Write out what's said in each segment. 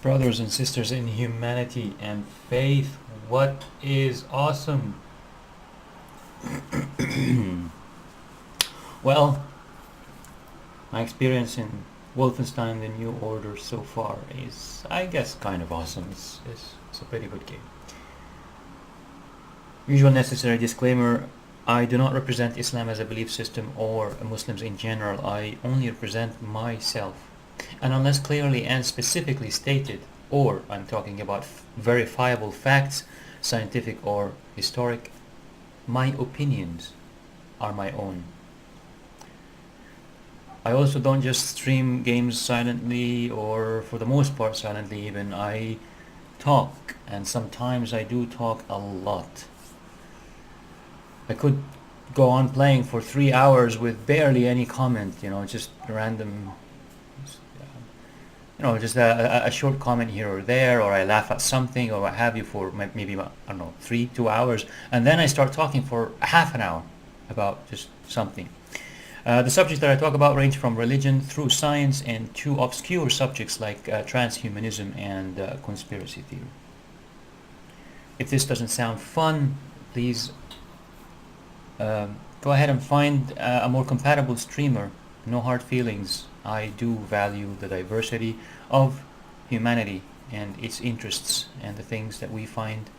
Brothers and sisters in humanity and faith, what is awesome? Well, my experience in Wolfenstein The New Order so far is, I guess, kind of awesome. It's a pretty good game. Usual necessary disclaimer, I do not represent Islam as a belief system or Muslims in general. I only represent myself. And unless clearly and specifically stated, or I'm talking about verifiable facts, scientific or historic, my opinions are my own. I also don't just stream games silently, or for the most part silently even. I talk, and sometimes I do talk a lot. I could go on playing for 3 hours with barely any comment, just random, just a short comment here or there, or I laugh at something or what have you for maybe, I don't know, 2 hours, and then I start talking for half an hour about just something. The subjects that I talk about range from religion through science and to obscure subjects like transhumanism and conspiracy theory. If this doesn't sound fun, please go ahead and find a more compatible streamer. No hard feelings. I do value the diversity of humanity and its interests and the things that we find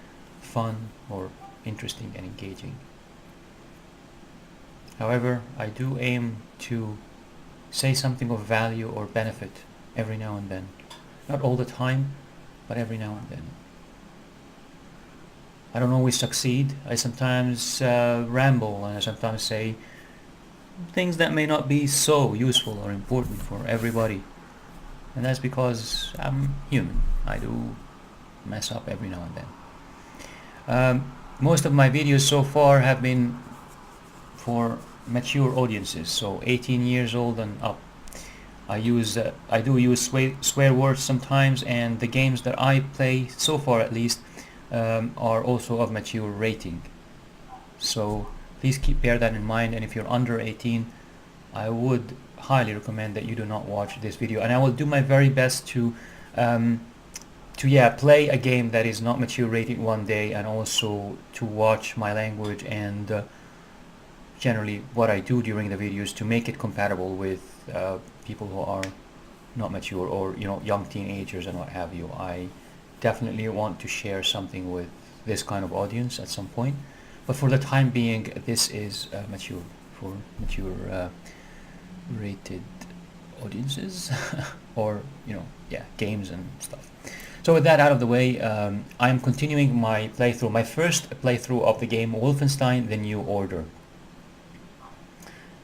fun or interesting and engaging. However, I do aim to say something of value or benefit every now and then. Not all the time, but every now and then. I don't always succeed. I sometimes ramble, and I sometimes say things that may not be so useful or important for everybody. And that's because I'm human. I do mess up every now and then. Most of my videos so far have been for mature audiences, so 18 years old and up. I do use swear words sometimes, and the games that I play so far at least are also of mature rating. So please bear that in mind, and if you're under 18, I would highly recommend that you do not watch this video, and I will do my very best to play a game that is not mature rating one day, and also to watch my language and generally what I do during the videos to make it compatible with people who are not mature, or young teenagers and what have you. I definitely want to share something with this kind of audience at some point, but for the time being, this is mature rated audiences or games and stuff. So with that out of the way, I'm continuing my playthrough, my first playthrough of the game Wolfenstein The New Order.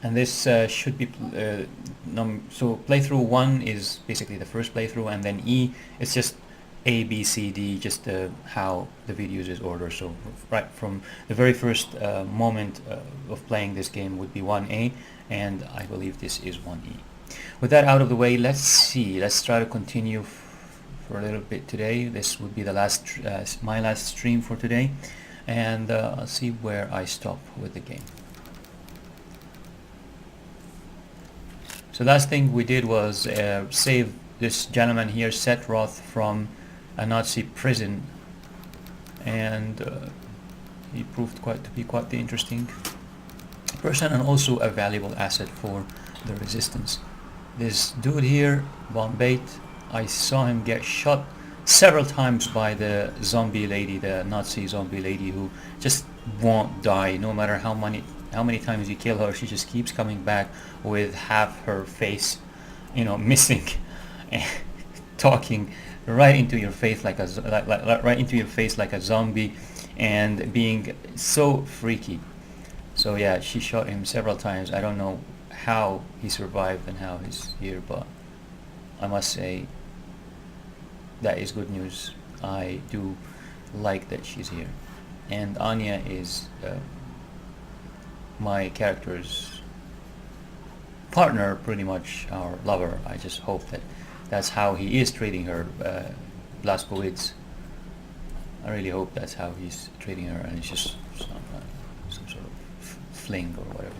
And this should be so playthrough 1 is basically the first playthrough, and then E, it's just A, B, C, D, just how the videos is ordered. So right from the very first moment of playing this game would be 1A, and I believe this is 1E. With that out of the way, let's try to continue for a little bit today. This would be the last my last stream for today, and I'll see where I stop with the game. So last thing we did was save this gentleman here, Seth Roth, from a Nazi prison, and he proved to be quite the interesting person, and also a valuable asset for the resistance. This dude here, Bombate, I saw him get shot several times by the zombie lady, the Nazi zombie lady, who just won't die. No matter how many times you kill her, she just keeps coming back with half her face, missing, and talking right into your face like a zombie, and being so freaky. So yeah, she shot him several times. I don't know how he survived and how he's here, but I must say that is good news. I do like that she's here, and Anya is my character's partner, pretty much our lover. I just hope that that's how he is treating her, Blaskowitz. I really hope that's how he's treating her, and it's just some sort of fling or whatever.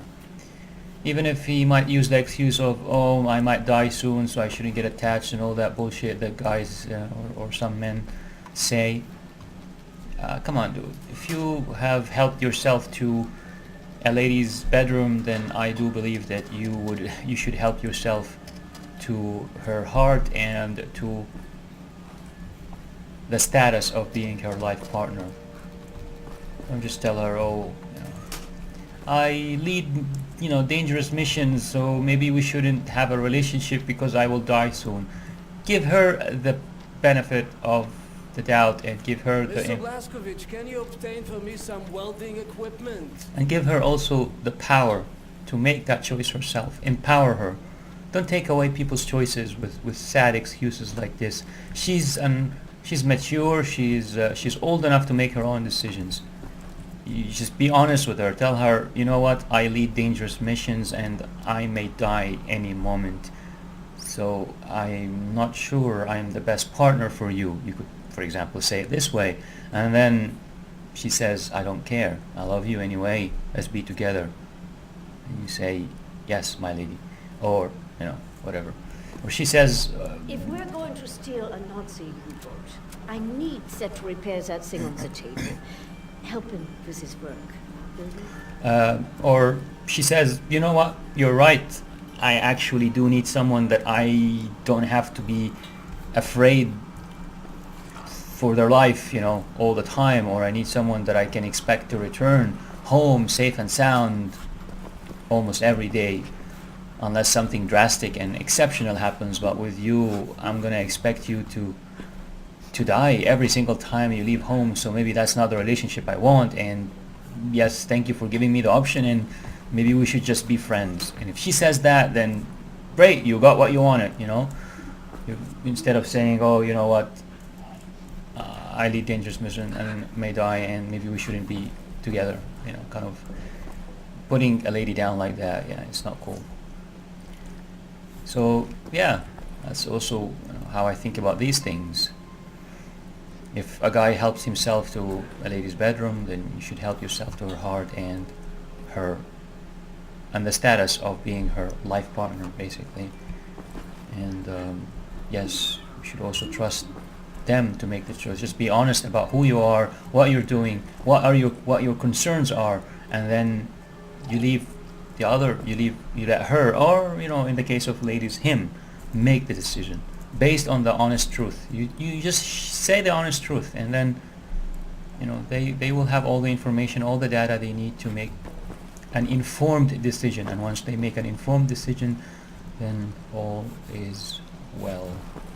Even if he might use the excuse of, oh, I might die soon, so I shouldn't get attached and all that bullshit that guys or some men say. Come on, dude. If you have helped yourself to a lady's bedroom, then I do believe that you should help yourself to her heart and to the status of being her life partner. Don't just tell her, oh, I lead, dangerous missions, so maybe we shouldn't have a relationship because I will die soon. Give her the benefit of the doubt and give her Mr. Blaskovich, can you obtain for me some welding equipment? And give her also the power to make that choice herself. Empower her. Don't take away people's choices with sad excuses like this. She's mature. She's old enough to make her own decisions. You just be honest with her. Tell her, you know what, I lead dangerous missions and I may die any moment. So I'm not sure I'm the best partner for you. You could, for example, say it this way. And then she says, I don't care. I love you anyway. Let's be together. And you say, yes, my lady. Or, whatever. Or she says... if we're going to steal a Nazi U-boat, I need Set to repair that thing on the table. Help him with his work, will you? Or she says, you know what, you're right. I actually do need someone that I don't have to be afraid for their life, all the time. Or I need someone that I can expect to return home safe and sound almost every day. Unless something drastic and exceptional happens, but with you, I'm gonna expect you to die every single time you leave home, so maybe that's not the relationship I want, and yes, thank you for giving me the option, and maybe we should just be friends. And if she says that, then great, you got what you wanted, instead of saying, oh, you know what, I lead dangerous mission and may die, and maybe we shouldn't be together, kind of putting a lady down like that, it's not cool. So yeah, that's also how I think about these things. If a guy helps himself to a lady's bedroom, then you should help yourself to her heart and the status of being her life partner, basically. And yes, you should also trust them to make the choice. Just be honest about who you are, what you're doing, what your concerns are, and then you let her, or in the case of ladies, him, make the decision based on the honest truth. You just say the honest truth, and then they will have all the information, all the data they need to make an informed decision. And once they make an informed decision, then all is well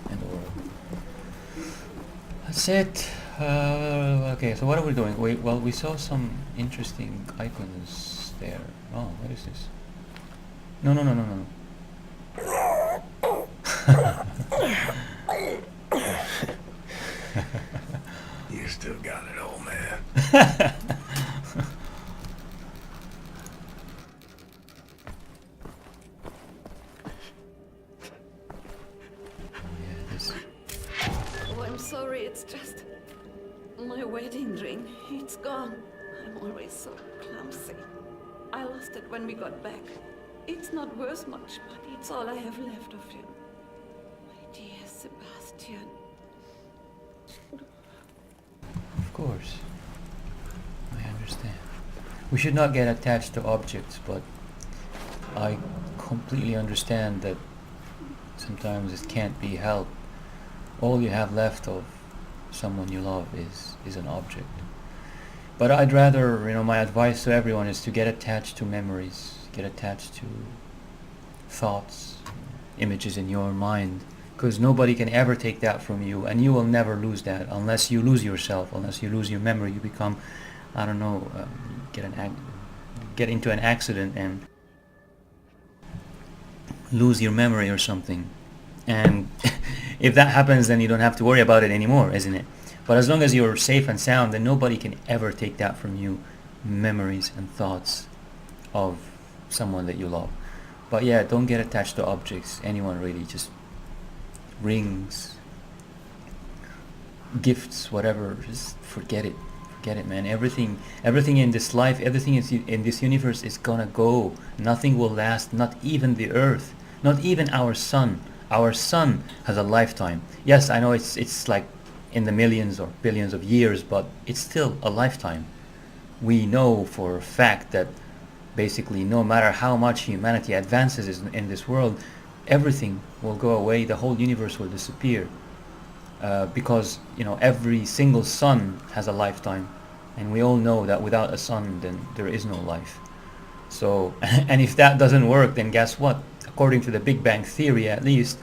and oral. That's it. Okay, so what are we doing? We saw some interesting icons there. Oh, what is this? No. You still got it, old man. Oh, I'm sorry, it's just my wedding ring. It's gone. I'm always so clumsy. I lost it when we got back. It's not worth much, but it's all I have left of you. My dear Sebastian. Of course. I understand. We should not get attached to objects, but I completely understand that sometimes it can't be helped. All you have left of someone you love is an object. But I'd rather, my advice to everyone is to get attached to memories, get attached to thoughts, images in your mind, because nobody can ever take that from you, and you will never lose that unless you lose yourself, unless you lose your memory. You become, get into an accident and lose your memory or something. And if that happens, then you don't have to worry about it anymore, isn't it? But as long as you're safe and sound, then nobody can ever take that from you, memories and thoughts of someone that you love. But yeah, don't get attached to objects, anyone really, just rings, gifts, whatever, just forget it. Get it, man. Everything in this life, everything in this universe is gonna go. Nothing will last, not even the earth, not even our sun. Our sun has a lifetime. Yes, I know it's like in the millions or billions of years, but it's still a lifetime. We know for a fact that basically no matter how much humanity advances in this world, everything will go away, the whole universe will disappear. Because every single sun has a lifetime, and we all know that without a sun then there is no life. So and if that doesn't work, then guess what? According to the Big Bang theory, at least,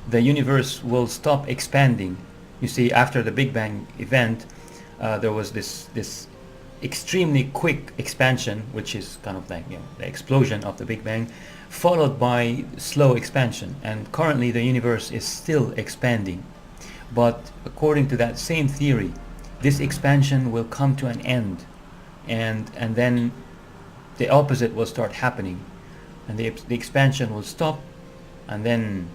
the universe will stop expanding. You see, after the Big Bang event, there was this extremely quick expansion, which is kind of like the explosion of the Big Bang, followed by slow expansion. And currently the universe is still expanding. But according to that same theory, this expansion will come to an end, and then the opposite will start happening, and the expansion will stop, and then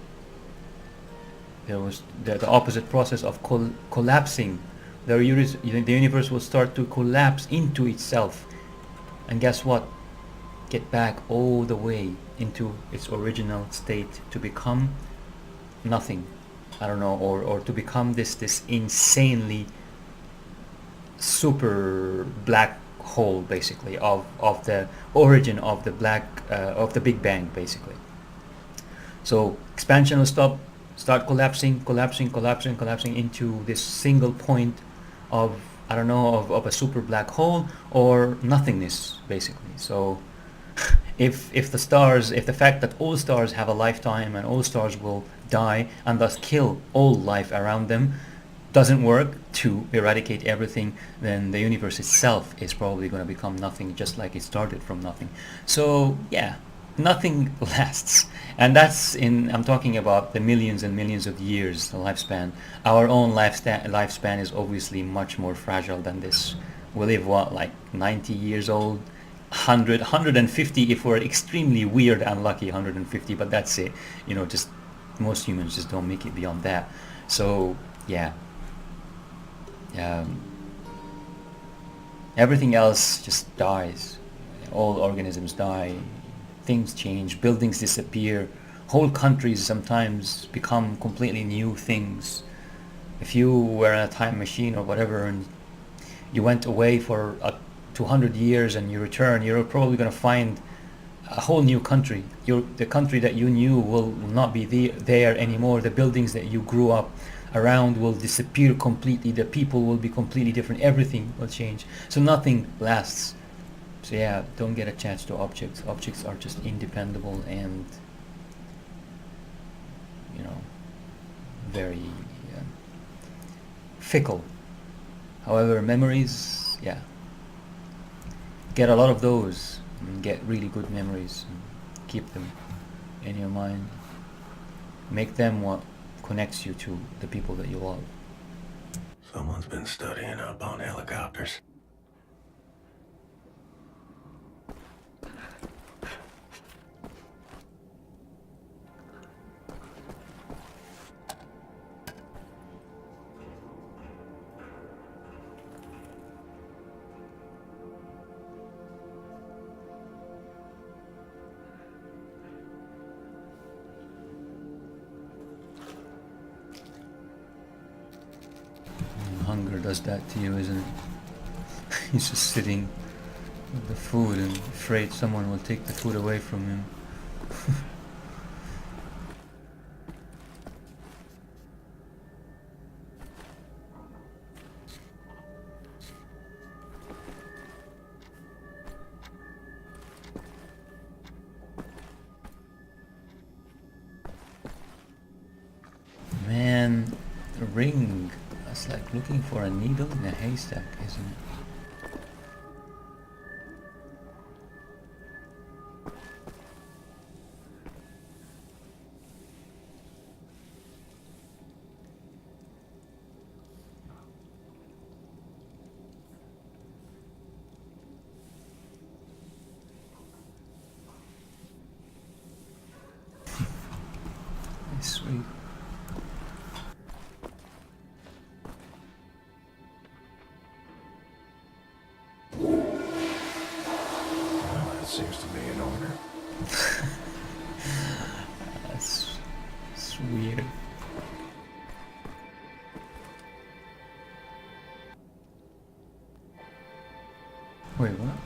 there was the opposite process of collapsing. The universe will start to collapse into itself, and guess what? Get back all the way into its original state to become nothing. I don't know, or to become this insanely super black hole, basically, of the origin of the Big Bang, basically. So expansion will start collapsing into this single point of, I don't know, of a super black hole or nothingness, basically. So if the fact that all stars have a lifetime and all stars will die and thus kill all life around them doesn't work to eradicate everything, then the universe itself is probably going to become nothing, just like it started from nothing. So yeah, nothing lasts, and I'm talking about the millions and millions of years, the lifespan. Our own lifespan is obviously much more fragile than this. We live like 90 years old, 100, 150 if we're extremely weird and lucky, 150, but that's it. Just most humans just don't make it beyond that. So yeah, everything else just dies. All organisms die, things change, buildings disappear, whole countries sometimes become completely new things. If you were in a time machine or whatever and you went away for 200 years and you return, you're probably going to find a whole new country. The country that you knew will not be there anymore. The buildings that you grew up around will disappear completely. The people will be completely different. Everything will change. So nothing lasts. So yeah, don't get attached to objects. Objects are just independable and very fickle. However, memories, yeah, get a lot of those and get really good memories and keep them in your mind. Make them what connects you to the people that you love. Someone's been studying up on helicopters. Hunger does that to you, isn't it? He's just sitting with the food and afraid someone will take the food away from him. Man, the ring. It's like looking for a needle in a haystack, isn't it? Sweet. weird. Wait, what?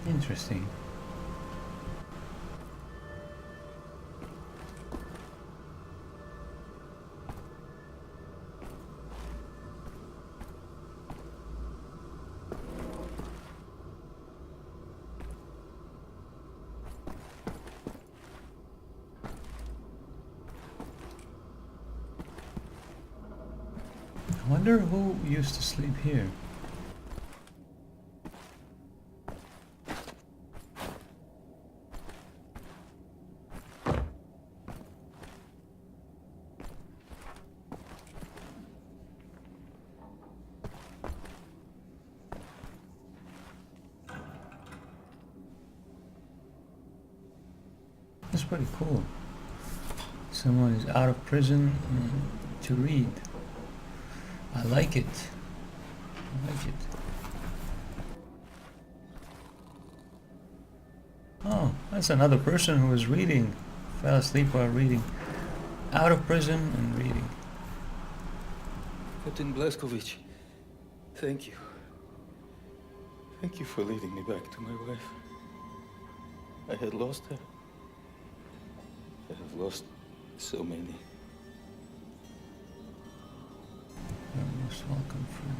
Interesting. I wonder who used to sleep here. That's pretty cool. Someone is out of prison to read. I like it. I like it. Oh, that's another person who was reading. Fell asleep while reading. Out of prison and reading. Captain Blazkowicz, thank you. Thank you for leading me back to my wife. I had lost her. I have lost so many. You're most welcome, friend.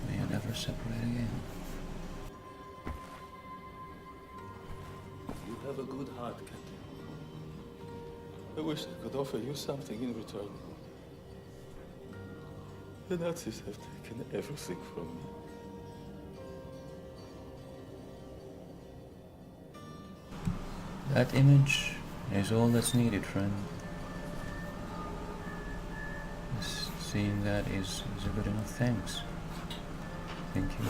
May you never separate again. You have a good heart, Captain. I wish I could offer you something in return. The Nazis have taken everything from me. That image is all that's needed, friend. Just seeing that is a good enough thanks. Thank you.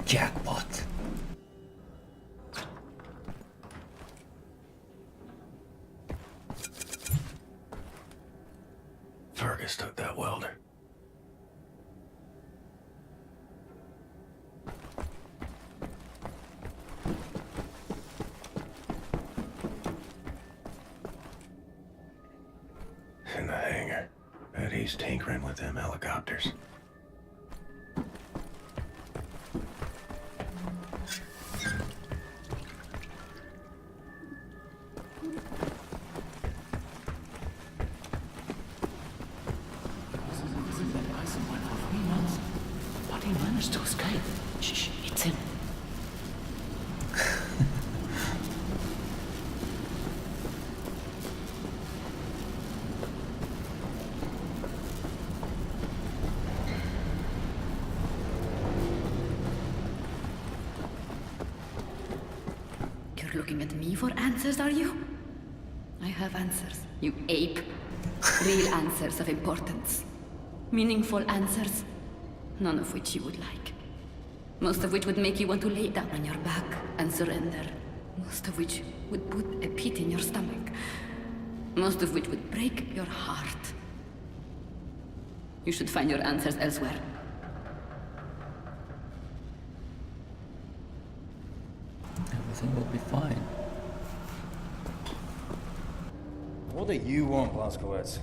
Jackpot. Fergus took that welder. In the hangar. Bet he's tinkering with them helicopters. But he managed to escape. Shh, it's him. You're looking at me for answers, are you? I have answers, you ape. Real answers of importance. Meaningful answers. None of which you would like. Most of which would make you want to lay down on your back and surrender. Most of which would put a pit in your stomach. Most of which would break your heart. You should find your answers elsewhere. I Everything will be fine. What do you want, Blazkowicz?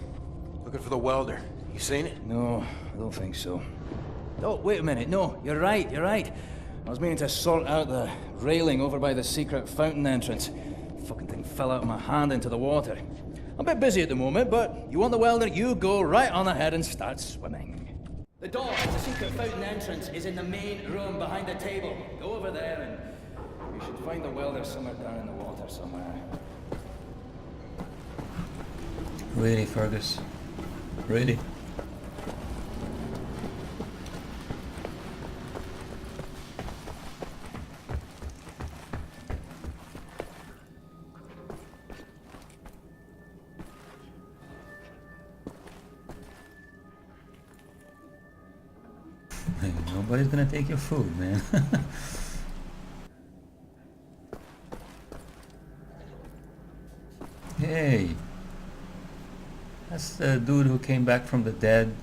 Looking for the welder. You seen it? No, I don't think so. Oh, wait a minute. No, you're right, you're right. I was meaning to sort out the railing over by the secret fountain entrance. Fucking thing fell out of my hand into the water. I'm a bit busy at the moment, but you want the welder, you go right on ahead and start swimming. The door to the secret fountain entrance is in the main room behind the table. Go over there and you should find the welder somewhere down in the water somewhere. Really, Fergus? Really? Hey, nobody's gonna take your food, man. Hey, that's the dude who came back from the dead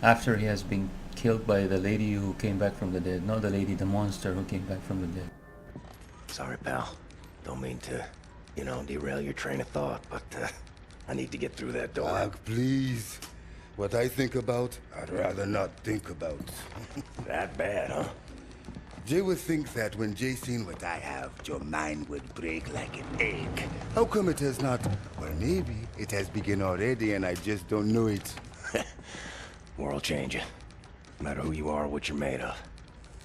after he has been killed by the lady who came back from the dead. Not the lady, the monster who came back from the dead. Sorry, pal. Don't mean to, derail your train of thought, but I need to get through that door. Doug, please. What I think about, I'd rather not think about. That bad, huh? Jay would think that when Jay seen what I have, your mind would break like an egg. How come it has not? Or maybe it has begun already and I just don't know it. World changing. No matter who you are or what you're made of.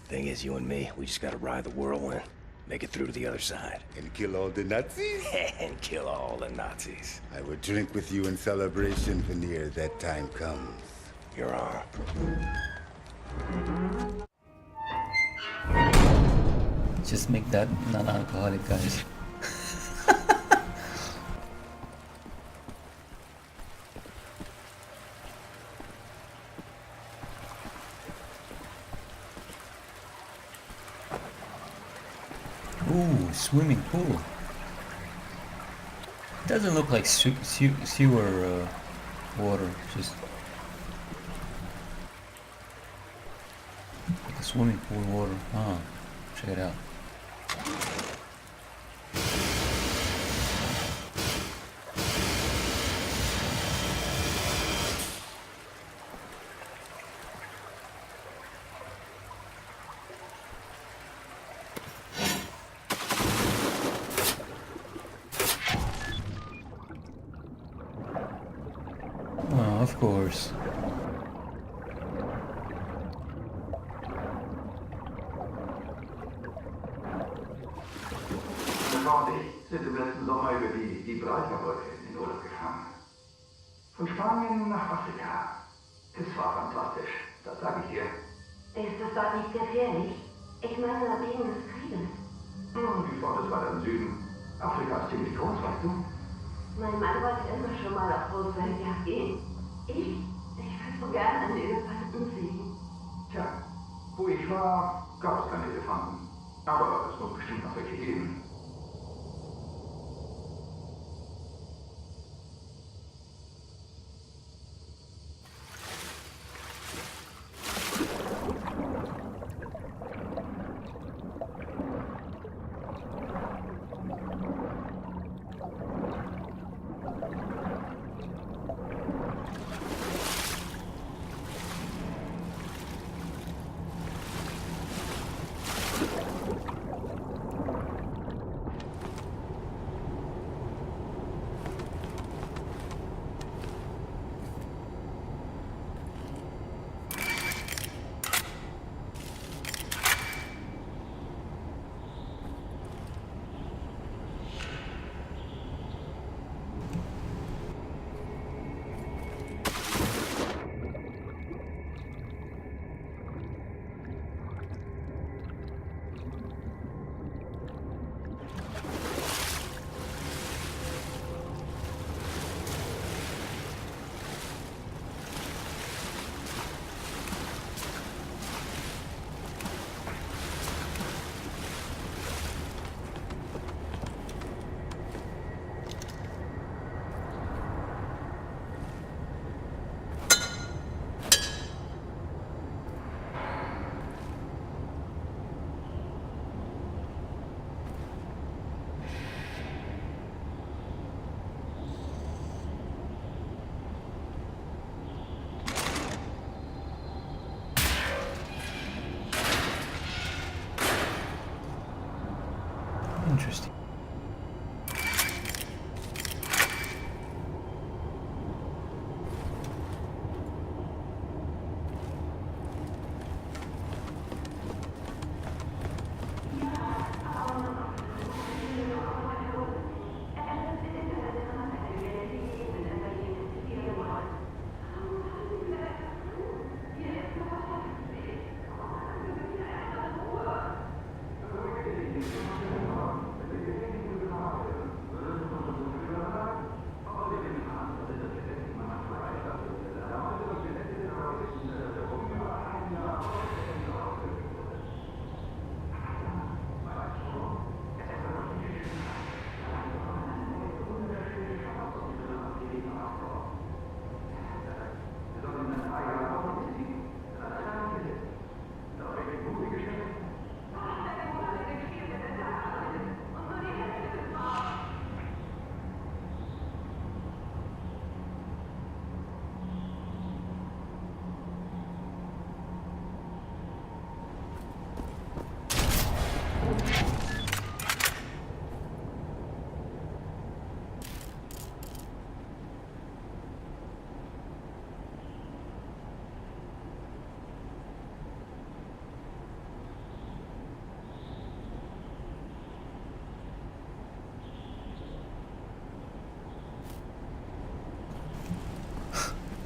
Thing is, you and me, we just gotta ride the whirlwind. Make it through to the other side. And kill all the Nazis? And kill all the Nazis. I would drink with you in celebration when near that time comes. You're on. Just make that non-alcoholic, guys. Ooh, swimming pool. Doesn't look like sewer water, just like a swimming pool water. Ah, check it out. Oh, of course. Sind im letzten Sommer über die Breiterbrücke in den Urlaub gefahren. Von Spanien nach Afrika. Es war fantastisch, das sage ich dir. Ist es dort nicht gefährlich? Ich meine, wegen des Krieges. Ich fand es weiter im Süden. Afrika ist ziemlich groß, weißt du? Mein Mann wollte immer schon mal auf Großweltjagd gehen. Ich würde so gern einen Elefanten sehen. Tja, wo ich war, gab es keine Elefanten. Aber es muss bestimmt noch welche geben. Interesting.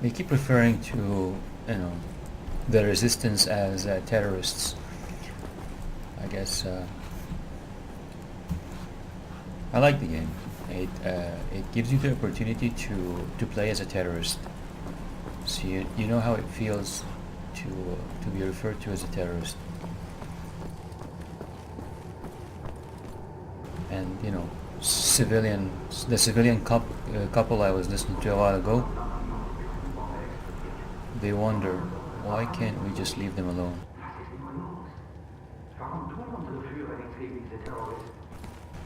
They keep referring to, the resistance as terrorists. I guess I like the game. It gives you the opportunity to play as a terrorist. So you know how it feels to be referred to as a terrorist. And the civilian couple I was listening to a while ago, they wonder, why can't we just leave them alone? Warum tun unsere Führer nichts gegen diese Terroristen?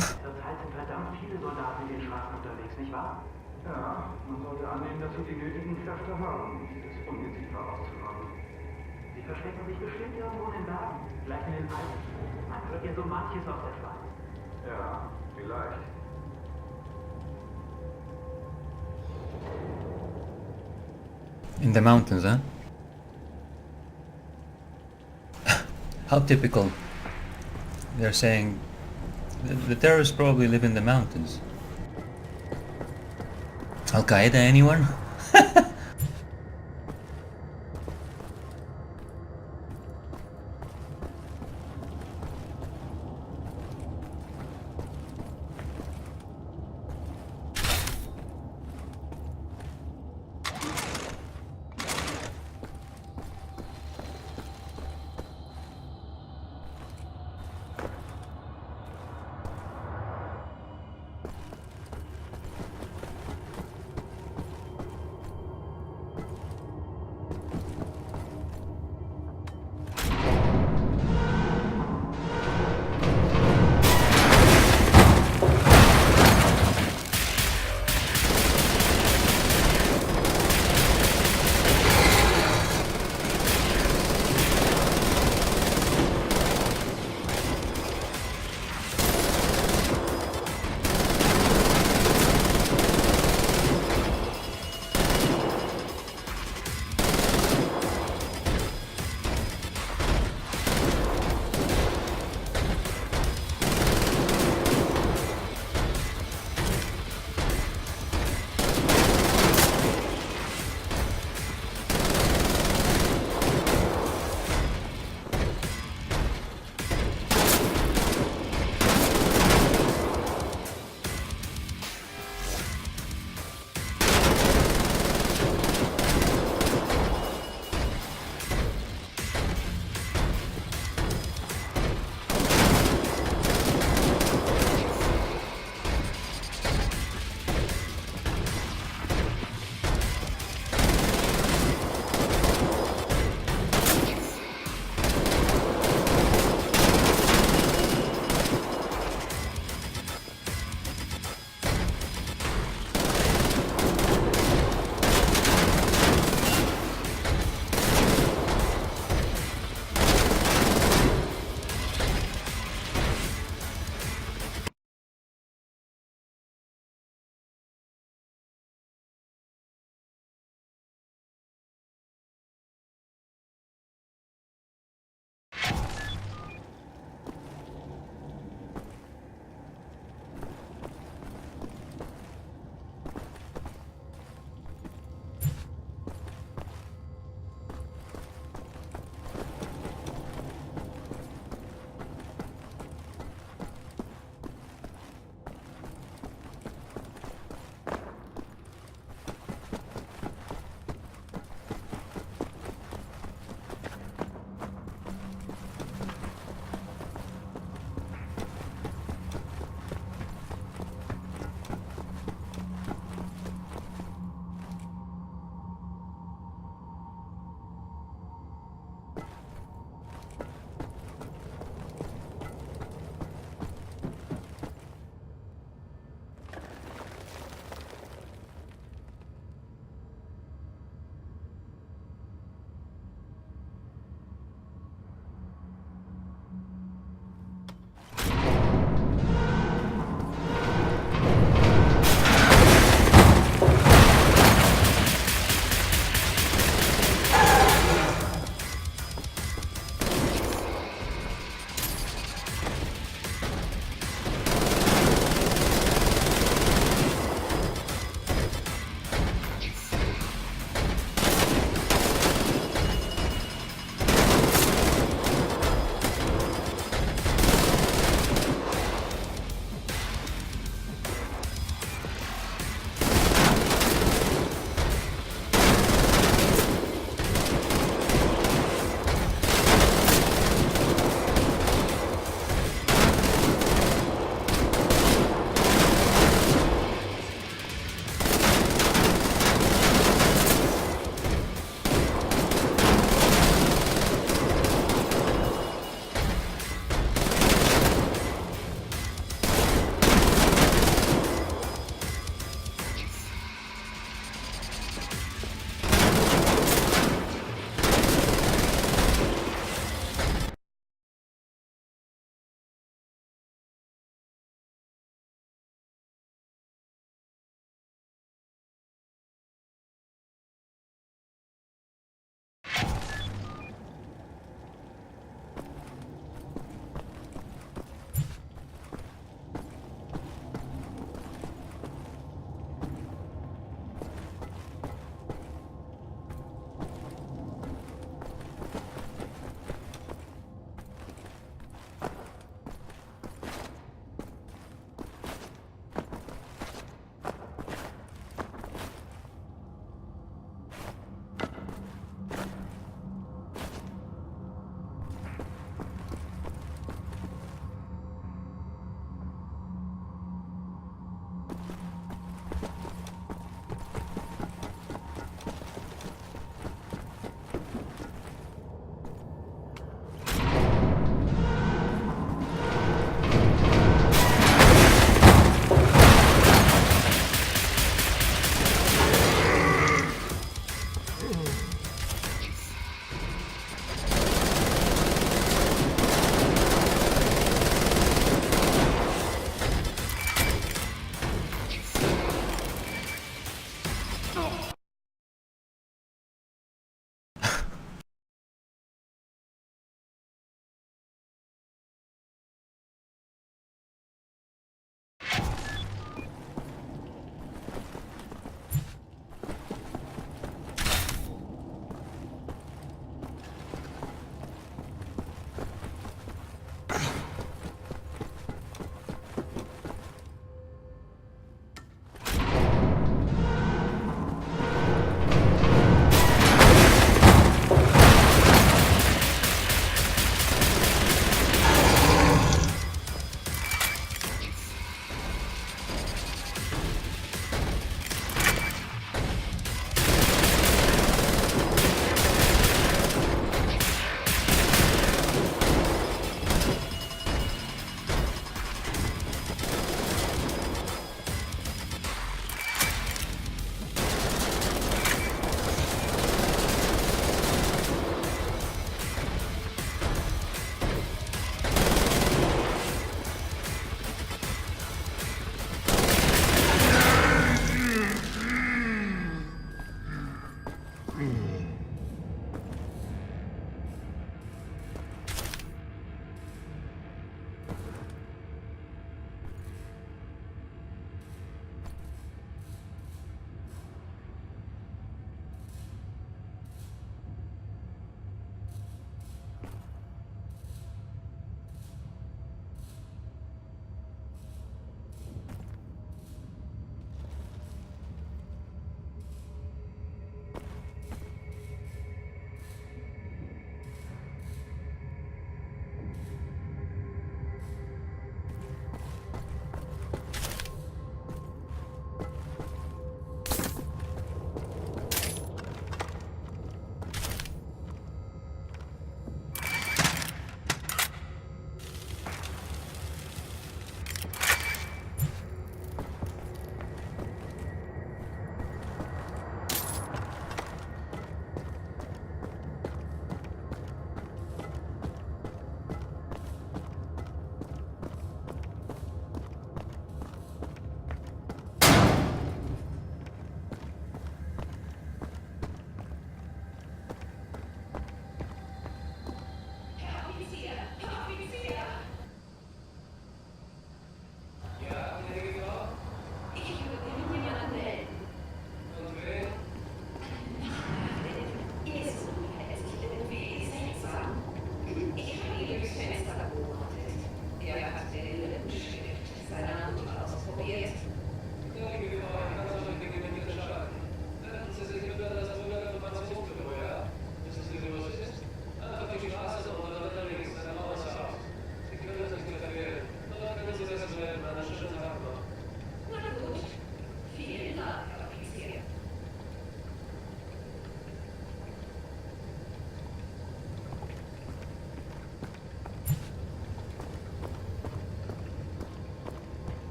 Zurzeit sind verdammt viele Soldaten in den Straßen unterwegs, nicht wahr? Ja, man sollte annehmen, dass sie die nötigen Kräfte haben, dieses Ungeziefer auszurotten. Sie verstecken sich bestimmt irgendwo in den Bergen, vielleicht in den Alpen. Man hört ja so manches aus der Schweiz. Ja, vielleicht. In the mountains, huh? How typical. They're saying the terrorists probably live in the mountains. Al-Qaeda, anyone?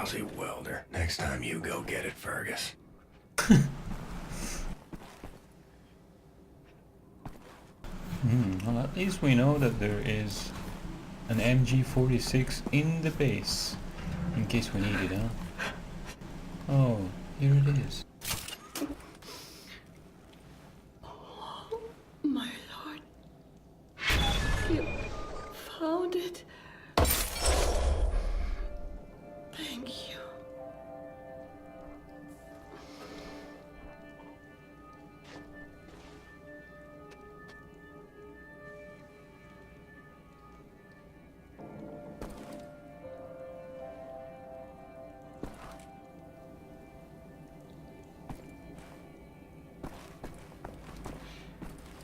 lousy welder. Next time you go get it, Fergus. Well, at least we know that there is an MG46 in the base, in case we need it, huh? Oh, here it is. Oh, my lord. You found it. Thank you.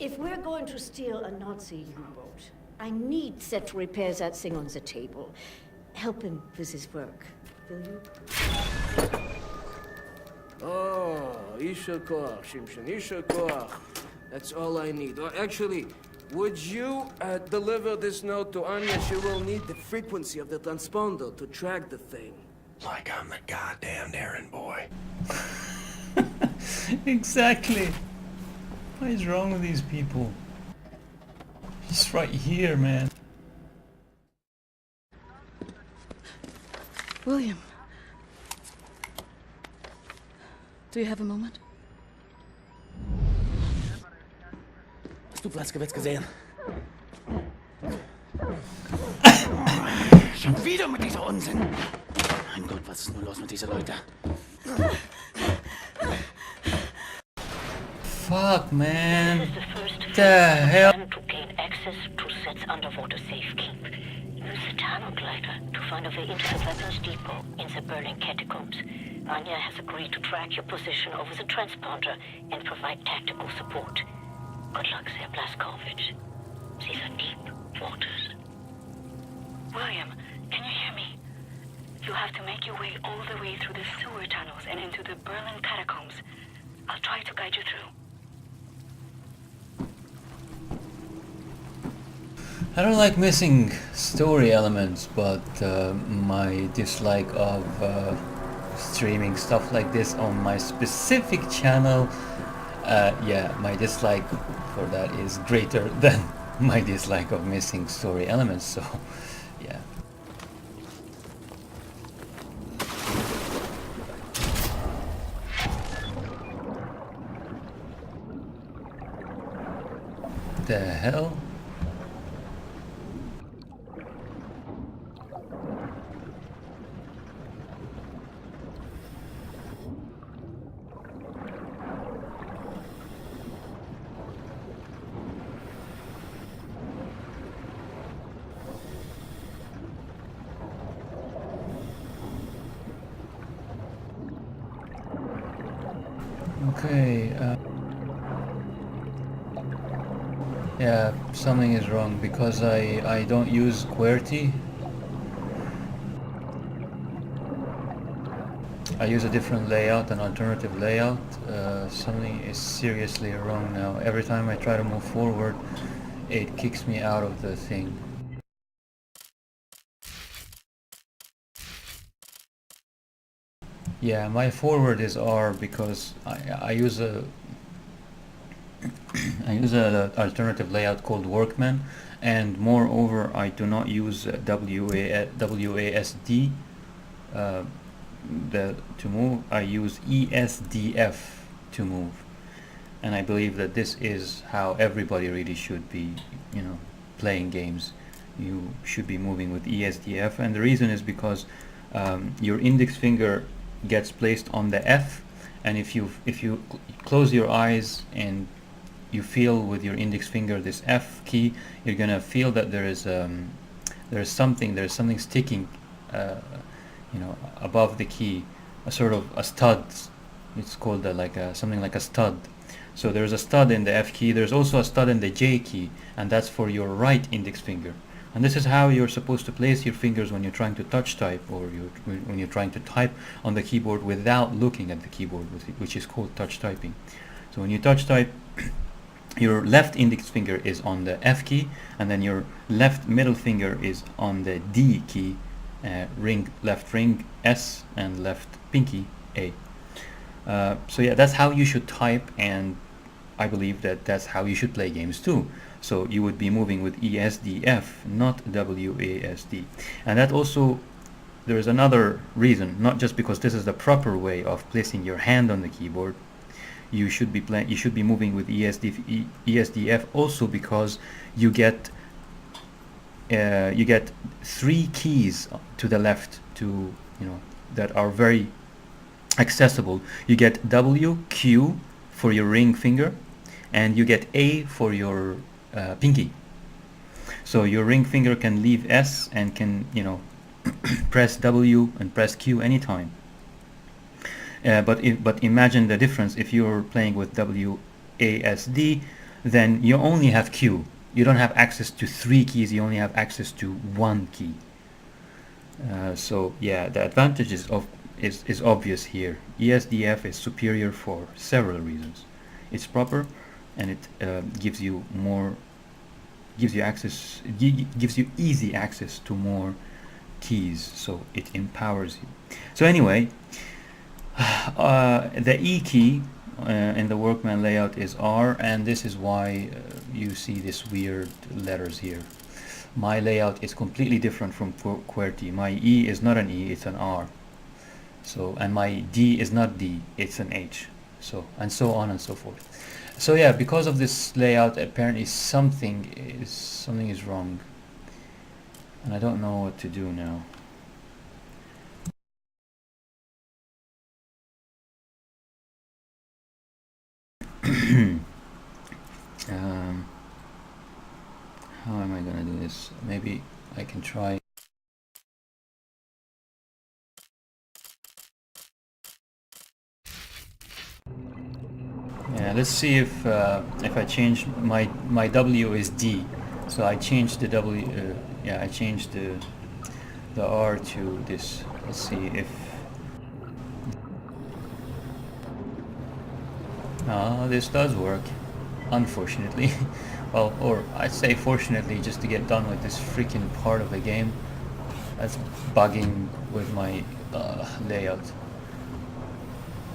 If we're going to steal a Nazi U-boat, I need Set to repair that thing on the table. Help him with his work, will you? Oh, Isha Koach, Shimshin, Isha Koach. That's all I need. Or actually, would you deliver this note to Anya? She will need the frequency of the transponder to track the thing. Like I'm the goddamn errand boy. Exactly. What is wrong with these people? He's right here, man. William. Do you have a moment? Hast du Platzgewetz gesehen? Schon wieder mit dieser Unsinn. Mein Gott, was ist nur los mit diesen Leuten? Fuck, man. This is the first The hell? to gain access to Set's underwater safekeep. Use the tunnel glider to find a way into the weapons depot in the Berlin catacombs. Anya has agreed to track your position over the transponder and provide tactical support. Good luck there, Blazkowicz. These are deep waters. William, can you hear me? You have to make your way all the way through the sewer tunnels and into the Berlin catacombs. I'll try to guide you through. I don't like missing story elements, but my dislike of streaming stuff like this on my specific channel, yeah, my dislike for that is greater than my dislike of missing story elements, so yeah. The hell? Okay, yeah, something is wrong because I don't use QWERTY. I use a different layout, an alternative layout. Something is seriously wrong now. Every time I try to move forward, it kicks me out of the thing. Yeah, my forward is R because I use a I use an alternative layout called Workman, and moreover I do not use WASD to move. I use ESDF to move, and I believe that this is how everybody really should be, you know, playing games. You should be moving with ESDF, and the reason is because your index finger gets placed on the F, and if you close your eyes and you feel with your index finger this F key, you're gonna feel that there is something sticking, you know, above the key, a sort of a stud. It's called something like a stud. So there's a stud in the F key. There's also a stud in the J key, and that's for your right index finger. And this is how you're supposed to place your fingers when you're trying to touch type, or when you're trying to type on the keyboard without looking at the keyboard, which is called touch typing. So when you touch type, your left index finger is on the F key, and then your left middle finger is on the D key, left ring S and left pinky A. So yeah, that's how you should type, and I believe that that's how you should play games too. So you would be moving with ESDF, not WASD. And that also, there is another reason, not just because this is the proper way of placing your hand on the keyboard. You should be moving with ESDF also because you get 3 keys to the left that are very accessible. You get W, Q for your ring finger, and you get A for your pinky. So your ring finger can leave S and can press W and press Q anytime. But imagine the difference. If you're playing with WASD, then you only have Q. You don't have access to 3 keys. You only have access to 1 key. So yeah, the advantage is obvious here. ESDF is superior for several reasons. It's proper, and it gives you easy access to more keys. So it empowers you. So anyway. The E key in the workman layout is R, and this is why you see this weird letters here. My layout is completely different from QWERTY. My E is not an E, it's an R. So, and my D is not D, it's an H. So, and so on and so forth. So yeah, because of this layout, apparently something is wrong, and I don't know what to do now. How am I gonna do this? Maybe I can try. Yeah, let's see if I change my W is D, so I changed the W. I changed the R to this. Let's see if. This does work, unfortunately. Well, or I'd say fortunately, just to get done with this freaking part of the game that's bugging with my layout.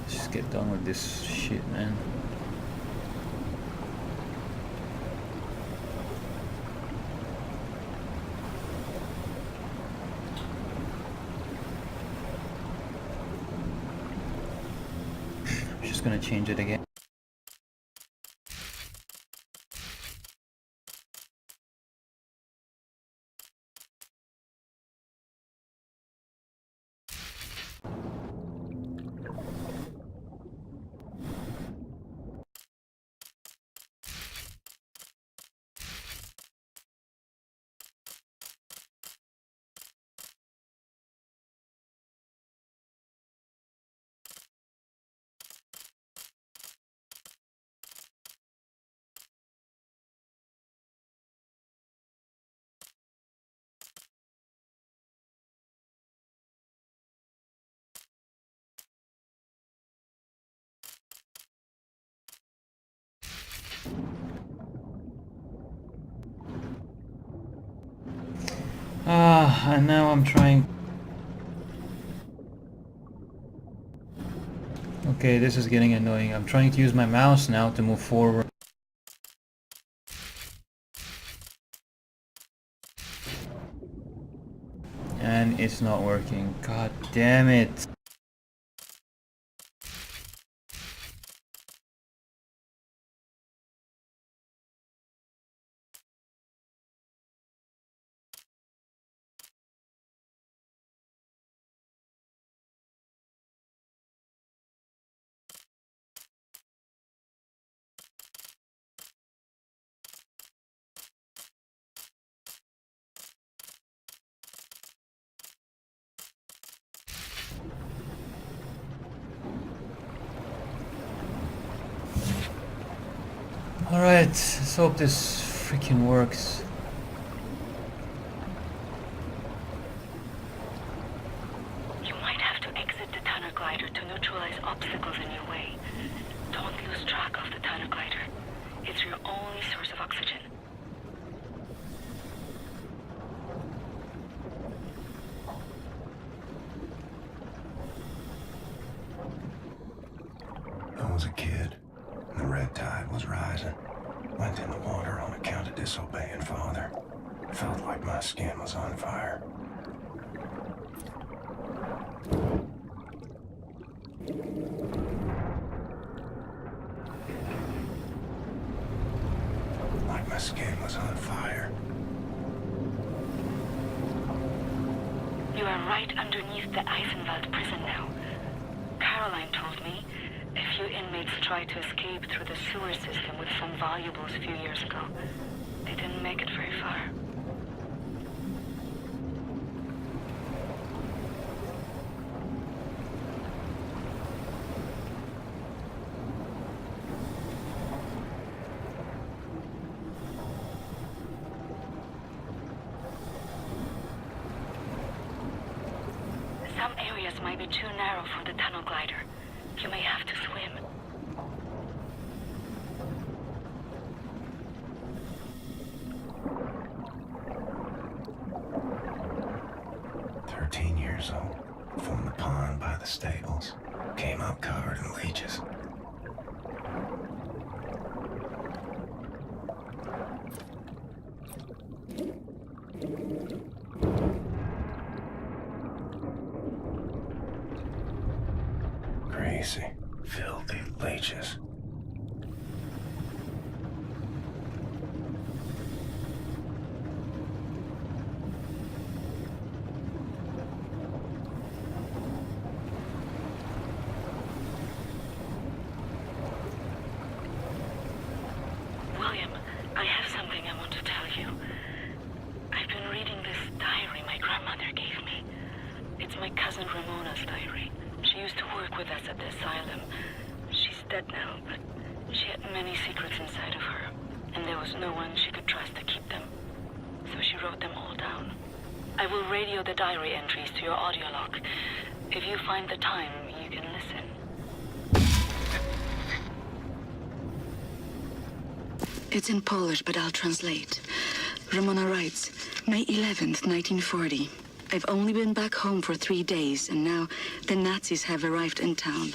Let's just get done with this shit, man. I'm just gonna change it again. And now I'm trying. Okay, this is getting annoying. I'm trying to use my mouse now to move forward. And it's not working. God damn it. Alright, let's hope this freaking works. You might have to exit the tunnel glider to neutralize obstacles in your way. Don't lose track of the tunnel glider. It's your only source of oxygen. was a kid, and the red tide was rising. Went in the water on account of disobeying Father. Felt like my skin was on fire. Like my skin was on fire. You are right underneath the Eisenwald prison now. Caroline told me a few inmates tried to escape through the sewer system with some valuables a few years ago. They didn't make it very far. Some areas might be too narrow for the tunnel glider. You may have to swim. Years old, from the pond by the stables. Came out covered in leeches. Crazy, filthy leeches. William, I have something I want to tell you. I've been reading this diary my grandmother gave me. It's my cousin Ramona's diary. She used to work with us at the asylum. She's dead now, but she had many secrets inside of her, and there was no one she could trust to keep them. So she wrote them all down. I will radio the diary entries to your audio log. If you find the time, you can listen. It's in Polish, but I'll translate. Ramona writes, May 11th, 1940. I've only been back home for 3 days, and now the Nazis have arrived in town.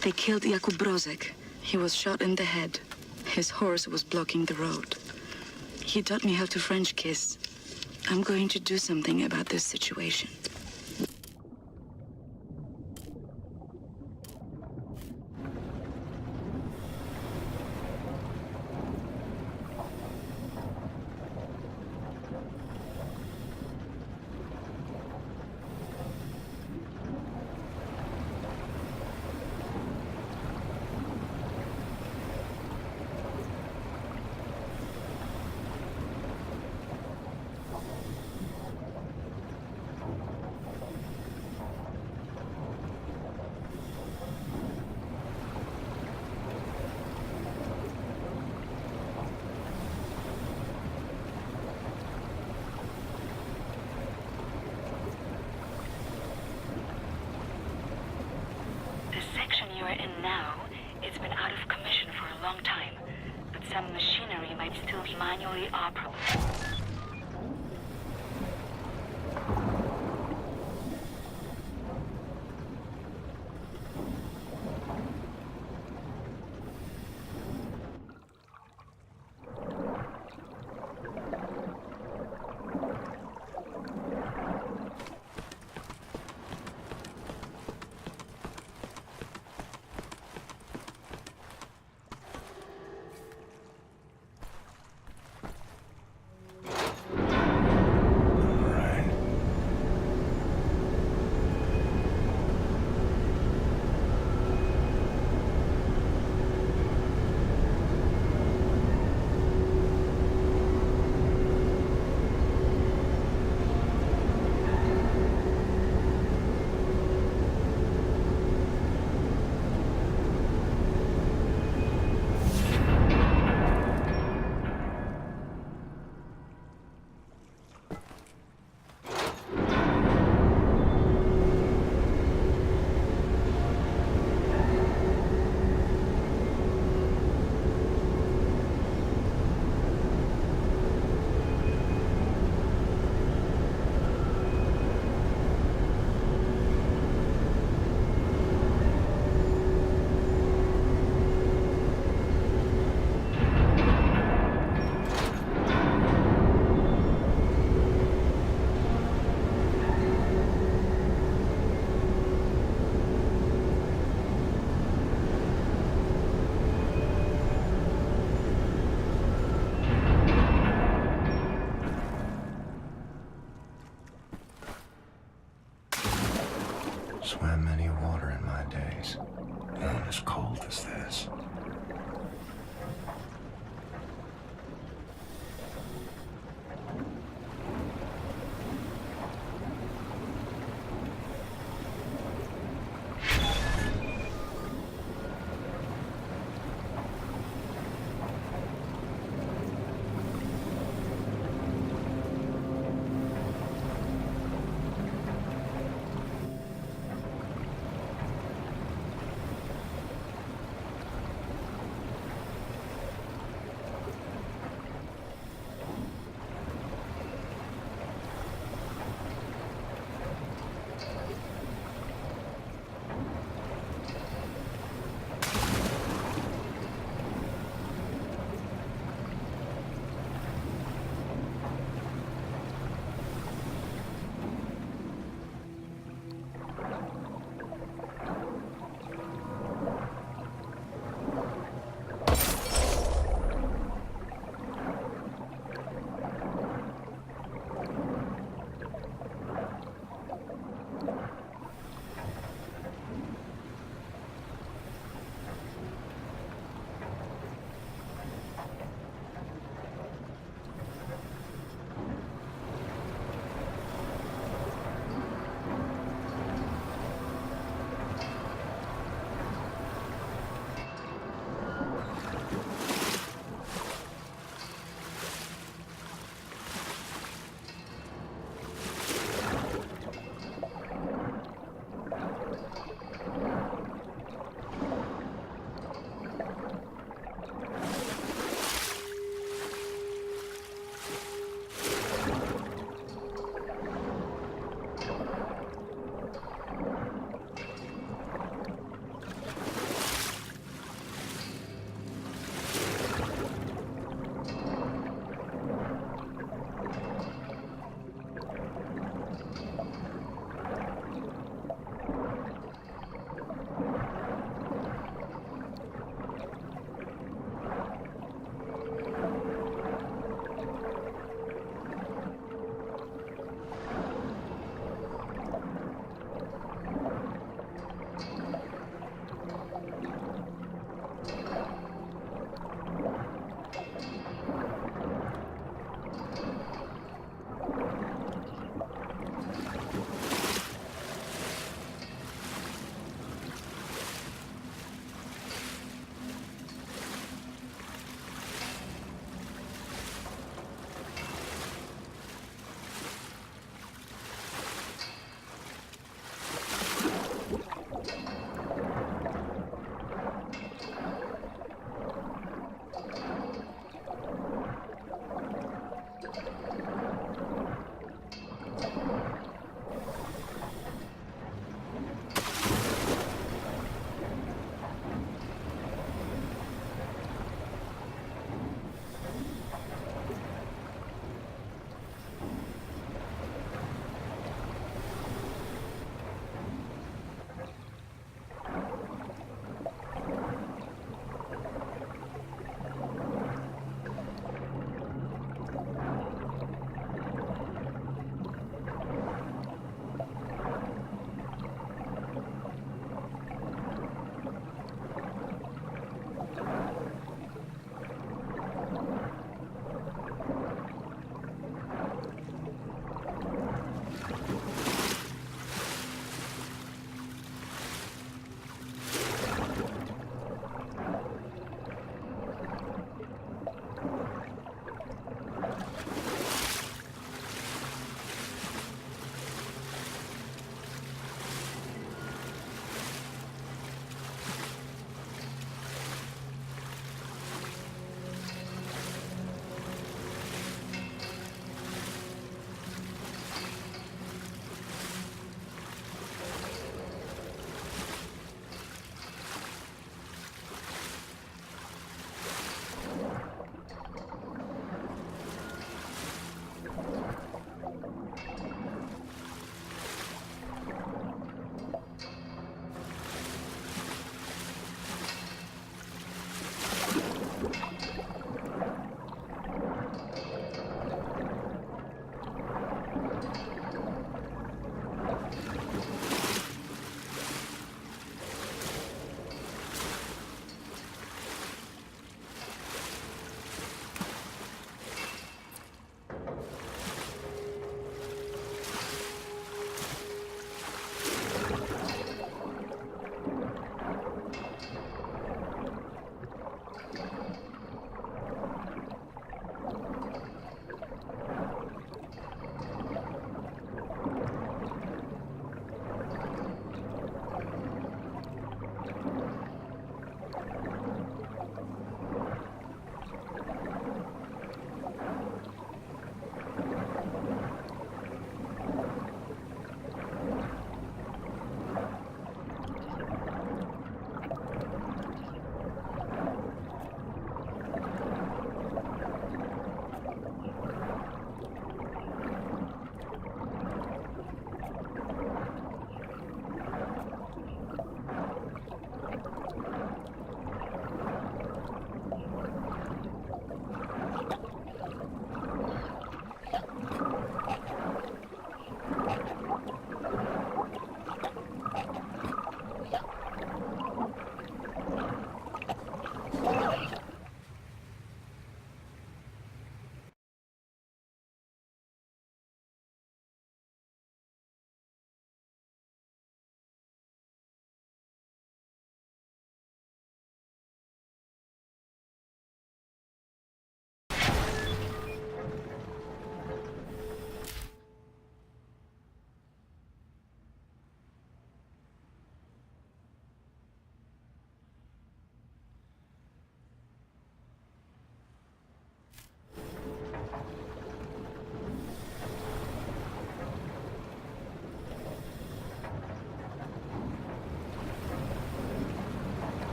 They killed Jakub Brozek. He was shot in the head. His horse was blocking the road. He taught me how to French kiss. I'm going to do something about this situation. Now, it's been out of commission for a long time, but some machinery might still be manually operable. swam many a water in my days. None as cold as this.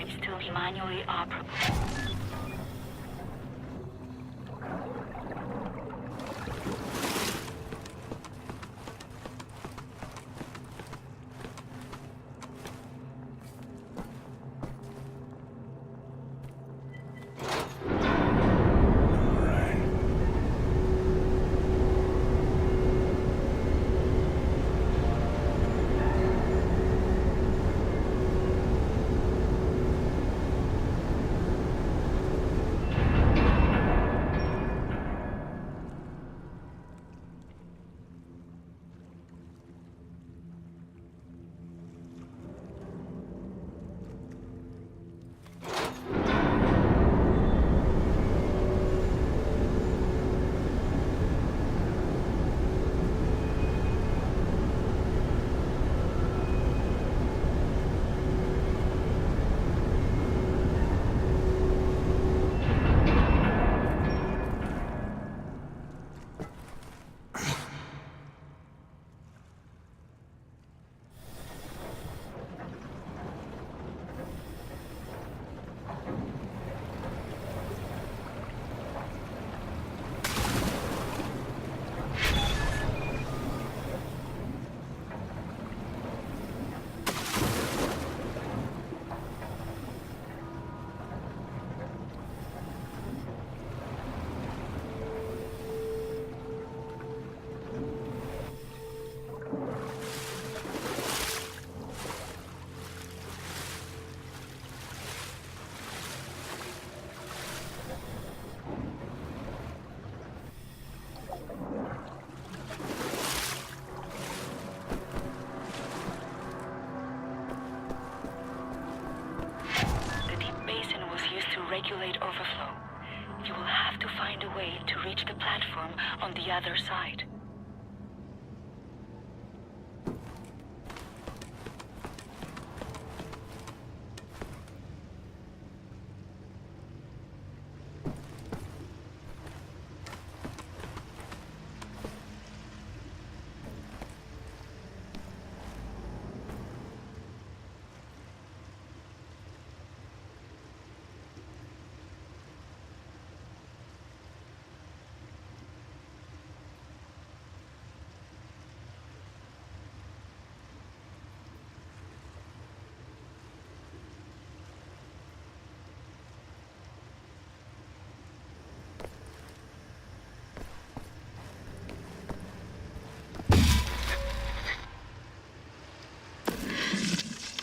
may still be manually operable. Regulate overflow. You will have to find a way to reach the platform on the other side.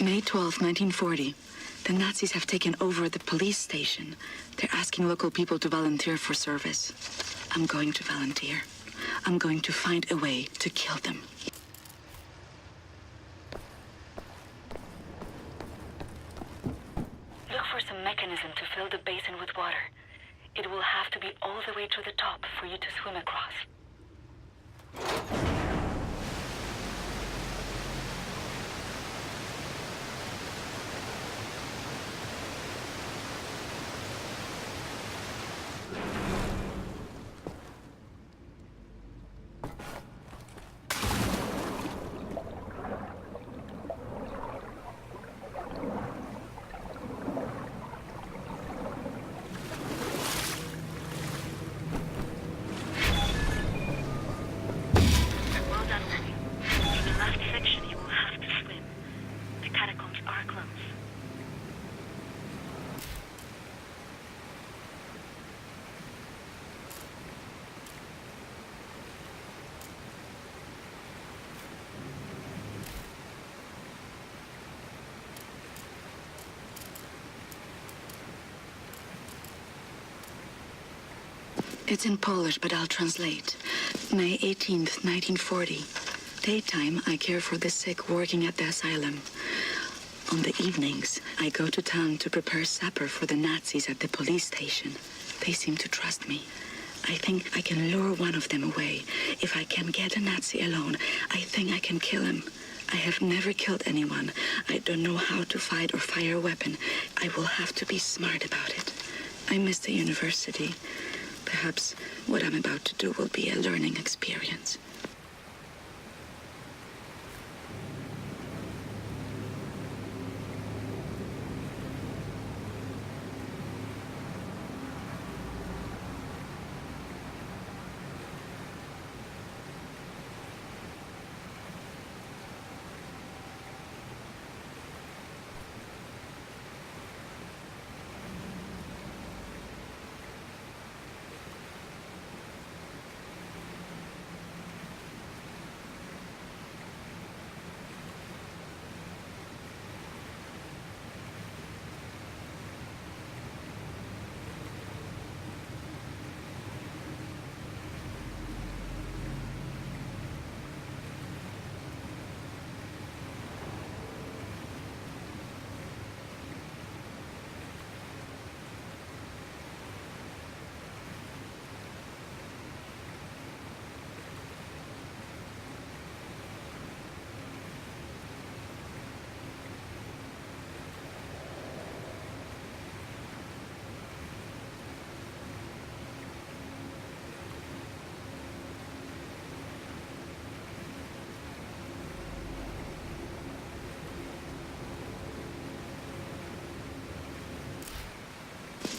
May 12, 1940. The Nazis have taken over the police station. They're asking local people to volunteer for service. I'm going to volunteer. I'm going to find a way to kill them. Look for some mechanism to fill the basin with water. It will have to be all the way to the top for you to swim across. It's in Polish, but I'll translate. May 18th, 1940. Daytime, I care for the sick working at the asylum. On the evenings, I go to town to prepare supper for the Nazis at the police station. They seem to trust me. I think I can lure one of them away. If I can get a Nazi alone, I think I can kill him. I have never killed anyone. I don't know how to fight or fire a weapon. I will have to be smart about it. I miss the university. Perhaps what I'm about to do will be a learning experience.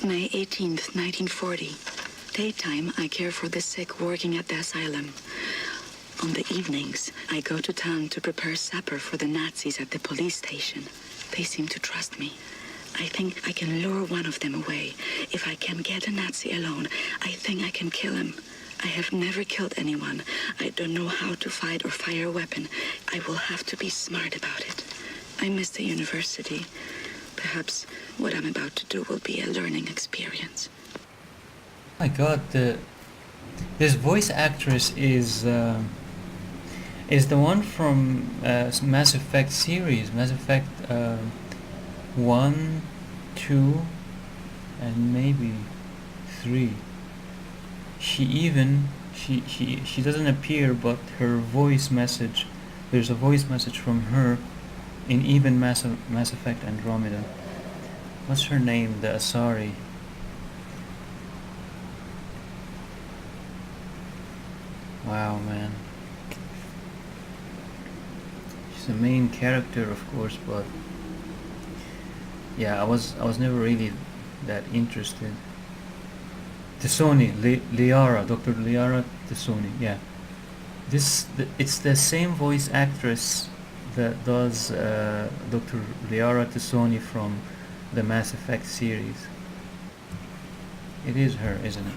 May 18th, 1940. Daytime, I care for the sick working at the asylum. On the evenings, I go to town to prepare supper for the Nazis at the police station. They seem to trust me. I think I can lure one of them away. If I can get a Nazi alone, I think I can kill him. I have never killed anyone. I don't know how to fight or fire a weapon. I will have to be smart about it. I miss the university. Perhaps what I'm about to do will be a learning experience. My God, this voice actress is the one from Mass Effect series, Mass Effect 1, 2, and maybe 3. She doesn't appear, but her voice message, there's a voice message from her in even Mass Effect Andromeda. What's her name? The Asari. Wow, man. She's the main character, of course, but yeah, I was never really that interested. Tassoni, Liara, Dr. Liara Tassoni, yeah. It's the same voice actress that does Dr. Liara Tassoni from the Mass Effect series. It is her, isn't it?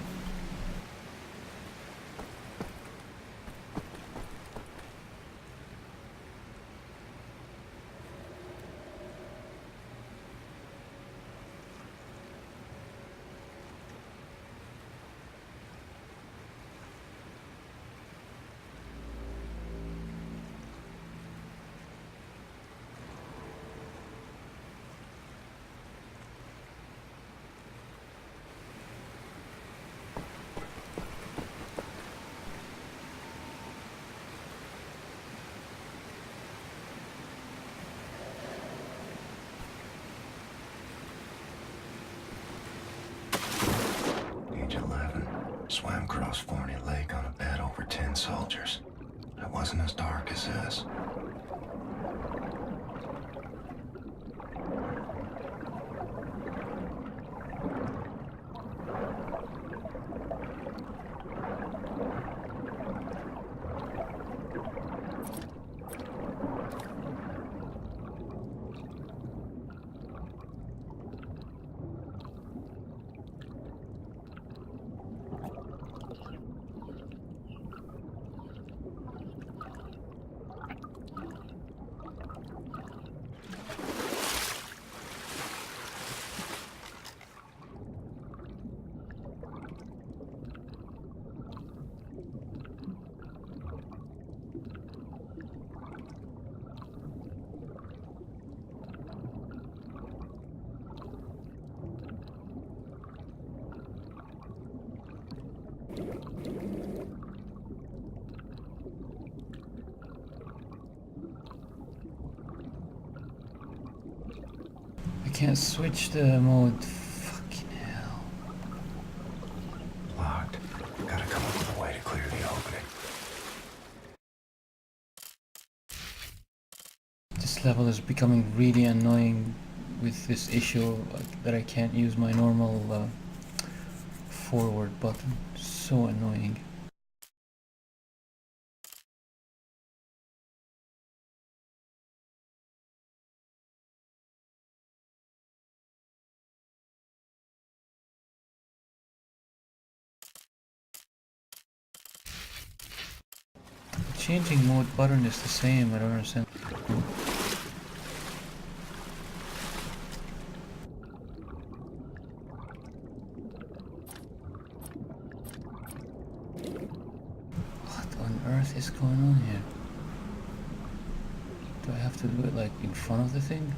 Age 11. Swam across Forney Lake on a bed over 10 soldiers. It wasn't as dark as this. I can't switch the mode. Fucking hell. Locked. Gotta come up with a way to clear the opening. This level is becoming really annoying with this issue that I can't use my normal forward button. So annoying. The changing mode button is the same, I don't understand. What on earth is going on here? Do I have to do it like in front of the thing?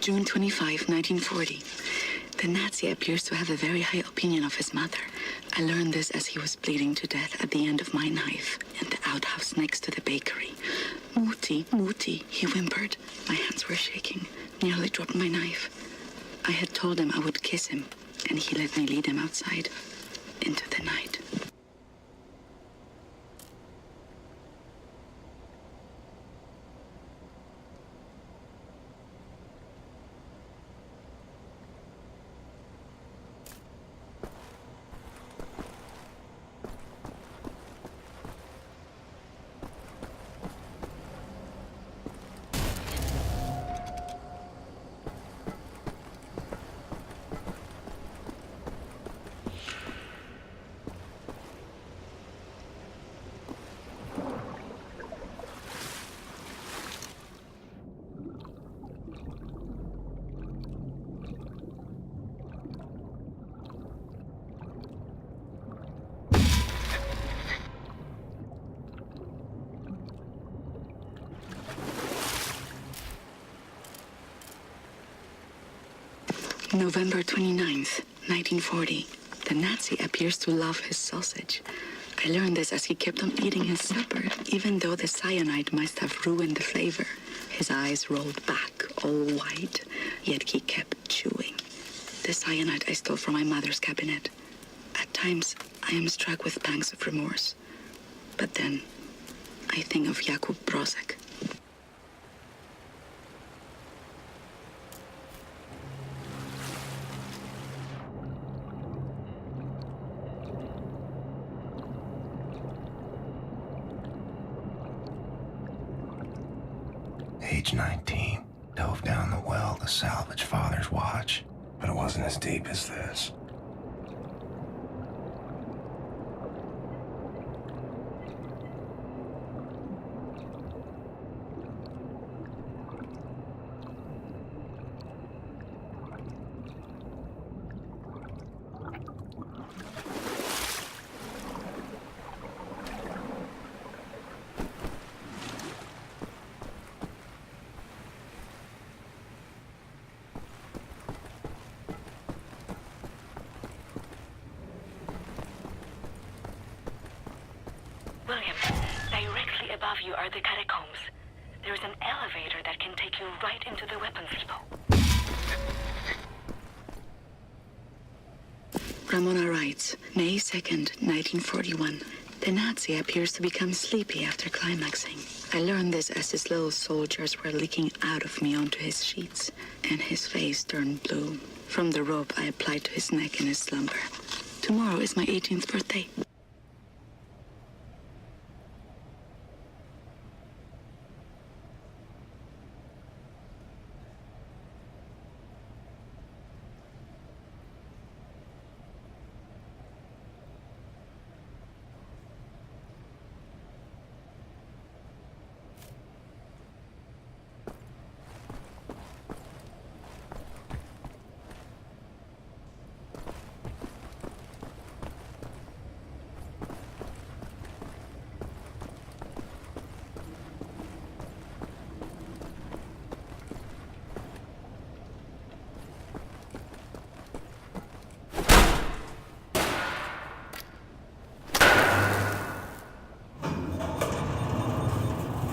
June 25, 1940. The Nazi appears to have a very high opinion of his mother. I learned this as he was bleeding to death at the end of my knife in the outhouse next to the bakery. Mutti, Mutti, he whimpered. My hands were shaking, nearly dropped my knife. I had told him I would kiss him, and he let me lead him outside into the night. November 29th, 1940. The Nazi appears to love his sausage. I learned this as he kept on eating his supper, even though the cyanide must have ruined the flavor. His eyes rolled back, all white, yet he kept chewing. The cyanide I stole from my mother's cabinet. At times, I am struck with pangs of remorse. But then, I think of Jakub Brozek. Age 19, dove down the well to salvage father's watch, but it wasn't as deep as this. William, directly above you are the catacombs. There is an elevator that can take you right into the weapons depot. Ramona writes, May 2nd, 1941. The Nazi appears to become sleepy after climaxing. I learned this as his little soldiers were leaking out of me onto his sheets, and his face turned blue. From the rope I applied to his neck in his slumber. Tomorrow is my 18th birthday.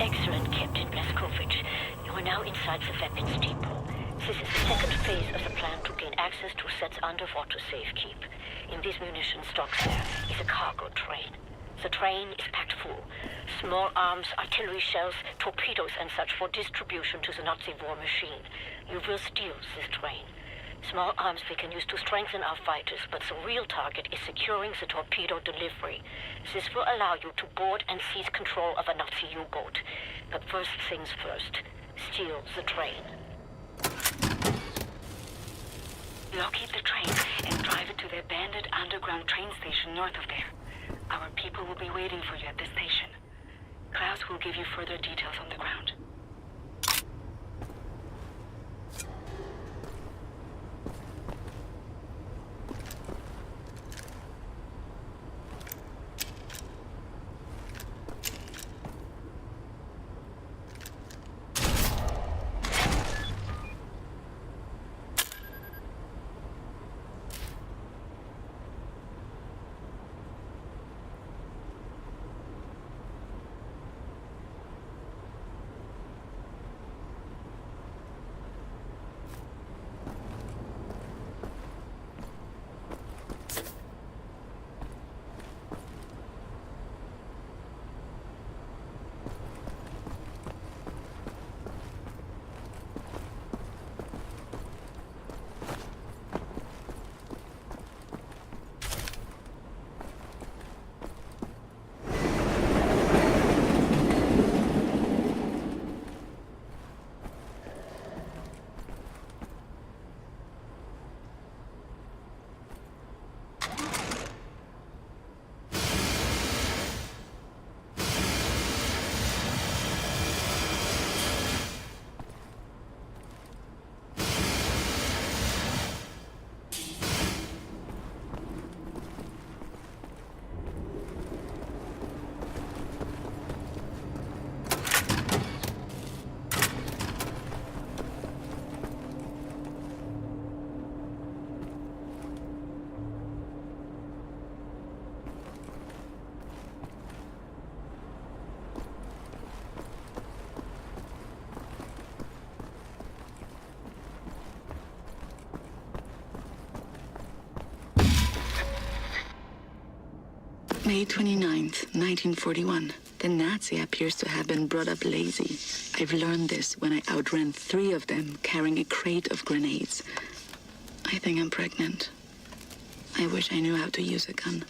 Excellent, Captain Blazkowicz. You are now inside the weapons depot. This is the second phase of the plan to gain access to Set's underwater safekeep. In these munition stocks there is a cargo train. The train is packed full. Small arms, artillery shells, torpedoes and such for distribution to the Nazi war machine. You will steal this train. Small arms we can use to strengthen our fighters, but the real target is securing the torpedo delivery. This will allow you to board and seize control of a Nazi U-boat. But first things first, steal the train. Locate the train and drive it to the abandoned underground train station north of there. Our people will be waiting for you at the station. Klaus will give you further details on the ground. May 29th, 1941. The Nazi appears to have been brought up lazy. I've learned this when I outran 3 of them carrying a crate of grenades. I think I'm pregnant. I wish I knew how to use a gun.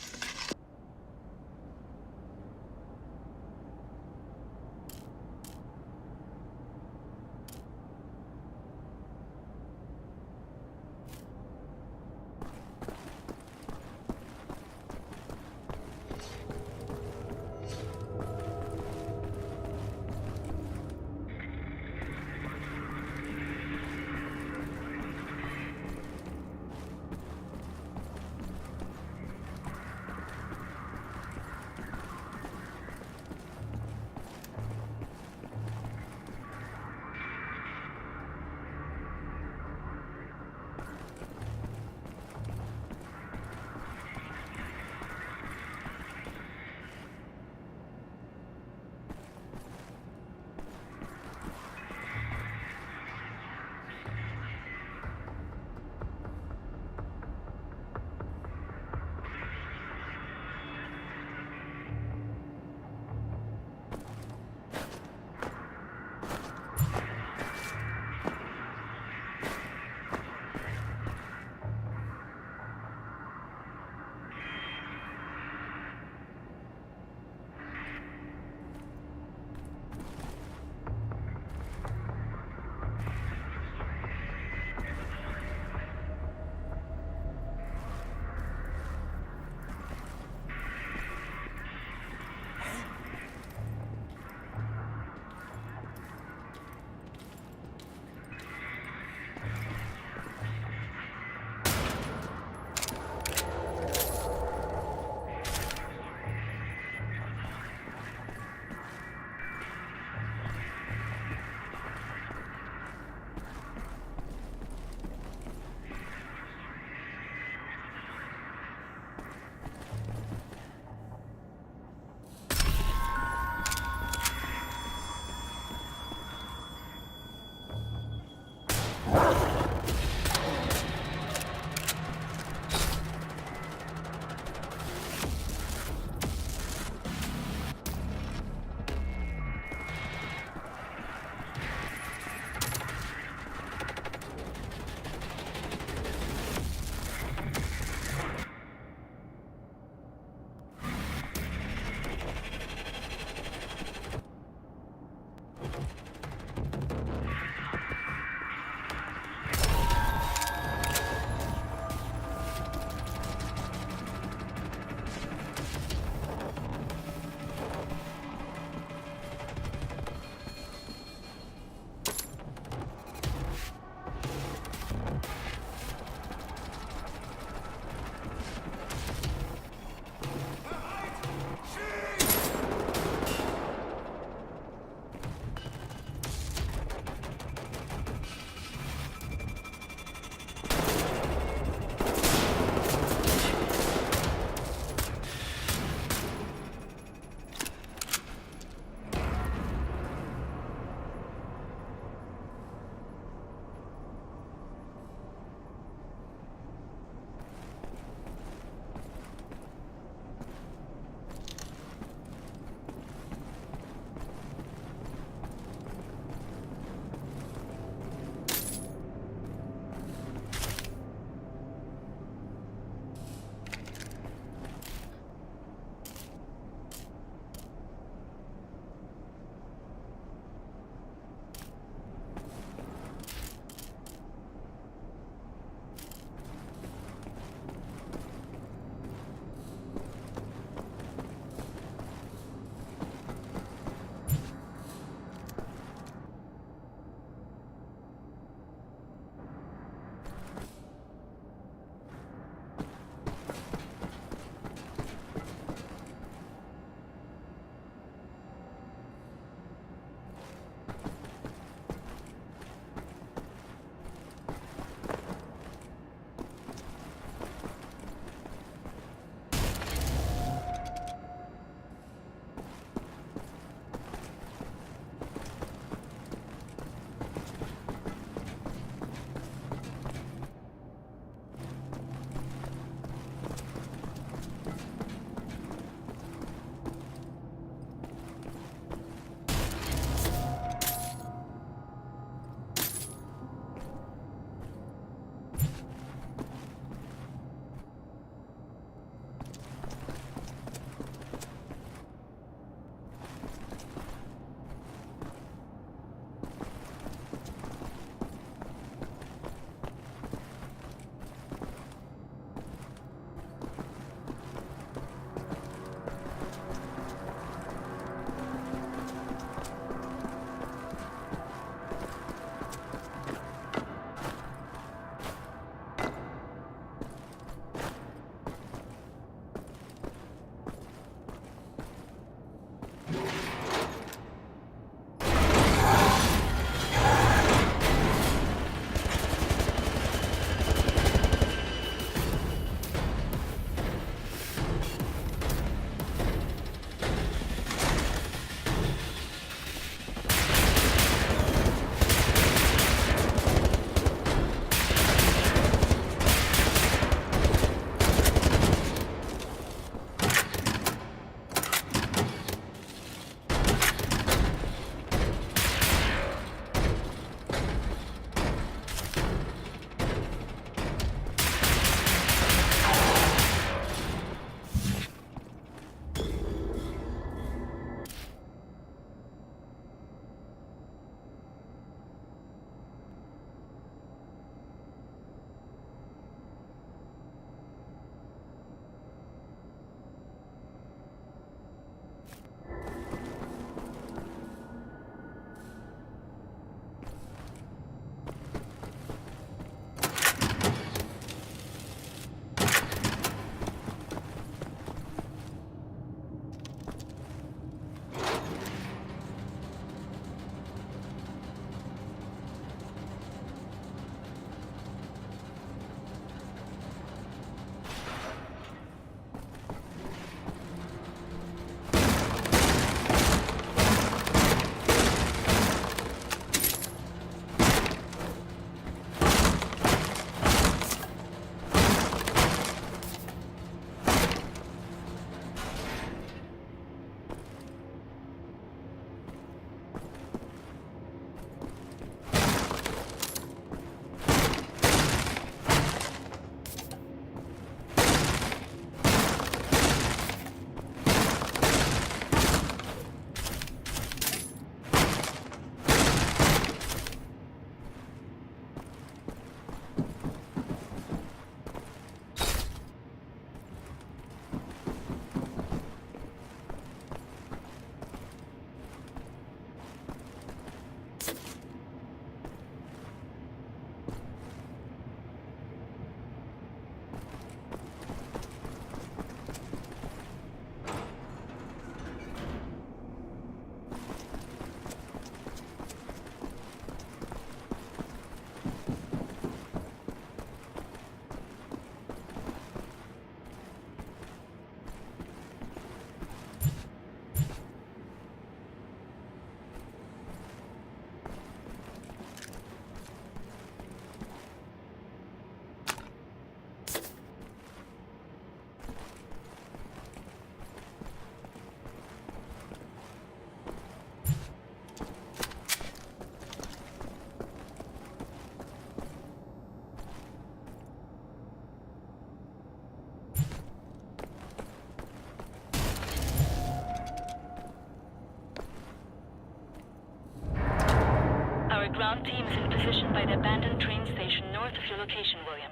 your location, William.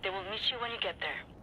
They will meet you when you get there.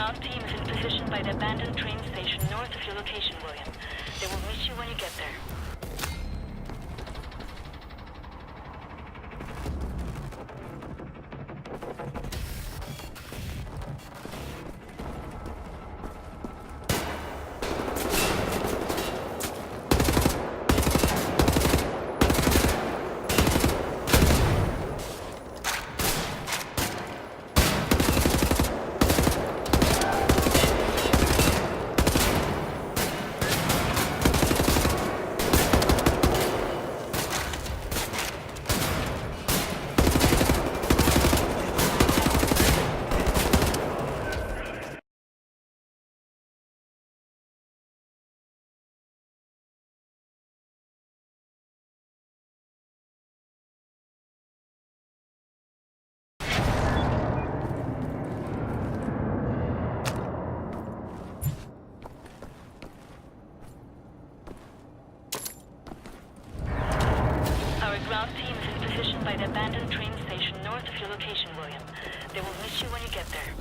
ground team is in position by the abandoned train station north of your location, William. They will meet you when you get there. Ground team is in position by the abandoned train station north of your location, William. They will meet you when you get there.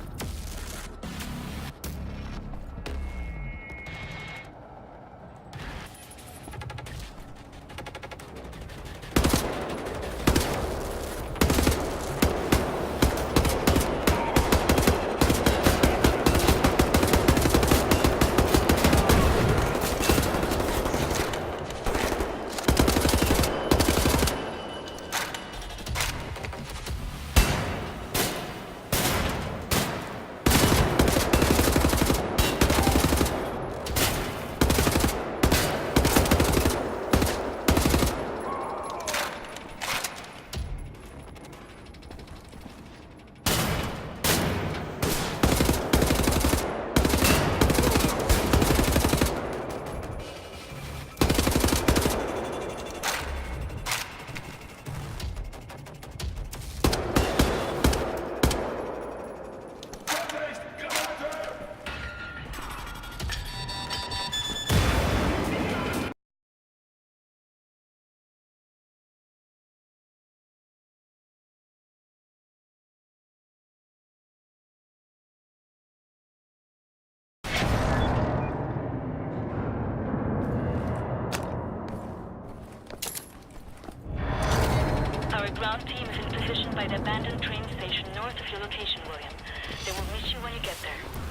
Ground team is in position by the abandoned train station north of your location, William. They will meet you when you get there.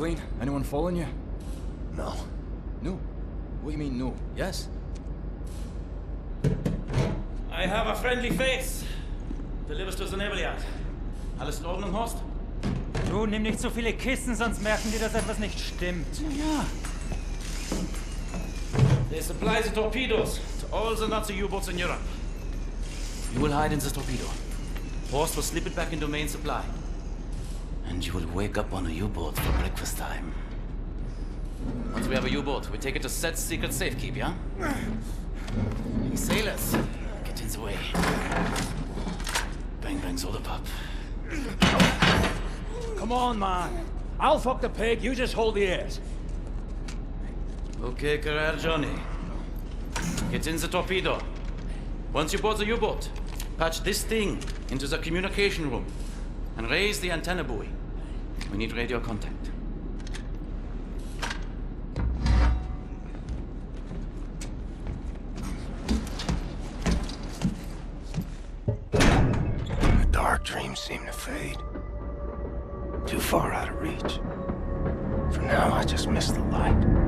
clean? Anyone following you? No. No? What do you mean, no? Yes? I have a friendly face. Delivers to the naval yard. Alles in Ordnung, Horst? Du, nimm nicht so viele Kisten, sonst merken die, dass etwas nicht stimmt. Ja. They supply the torpedoes to all the Nazi U-boats in Europe. You will hide in the torpedo. Horst will slip it back into main supply. And you will wake up on a U-boat for breakfast time. Once we have a U-boat, we take it to Set's secret safekeep, yeah? You sailors, get in the way. Bang bang soda pop. Come on, man. I'll fuck the pig, you just hold the airs. Okay, career Johnny. Get in the torpedo. Once you board the U-boat, patch this thing into the communication room and raise the antenna buoy. We need radio contact. The dark dreams seem to fade. Too far out of reach. For now, I just miss the light.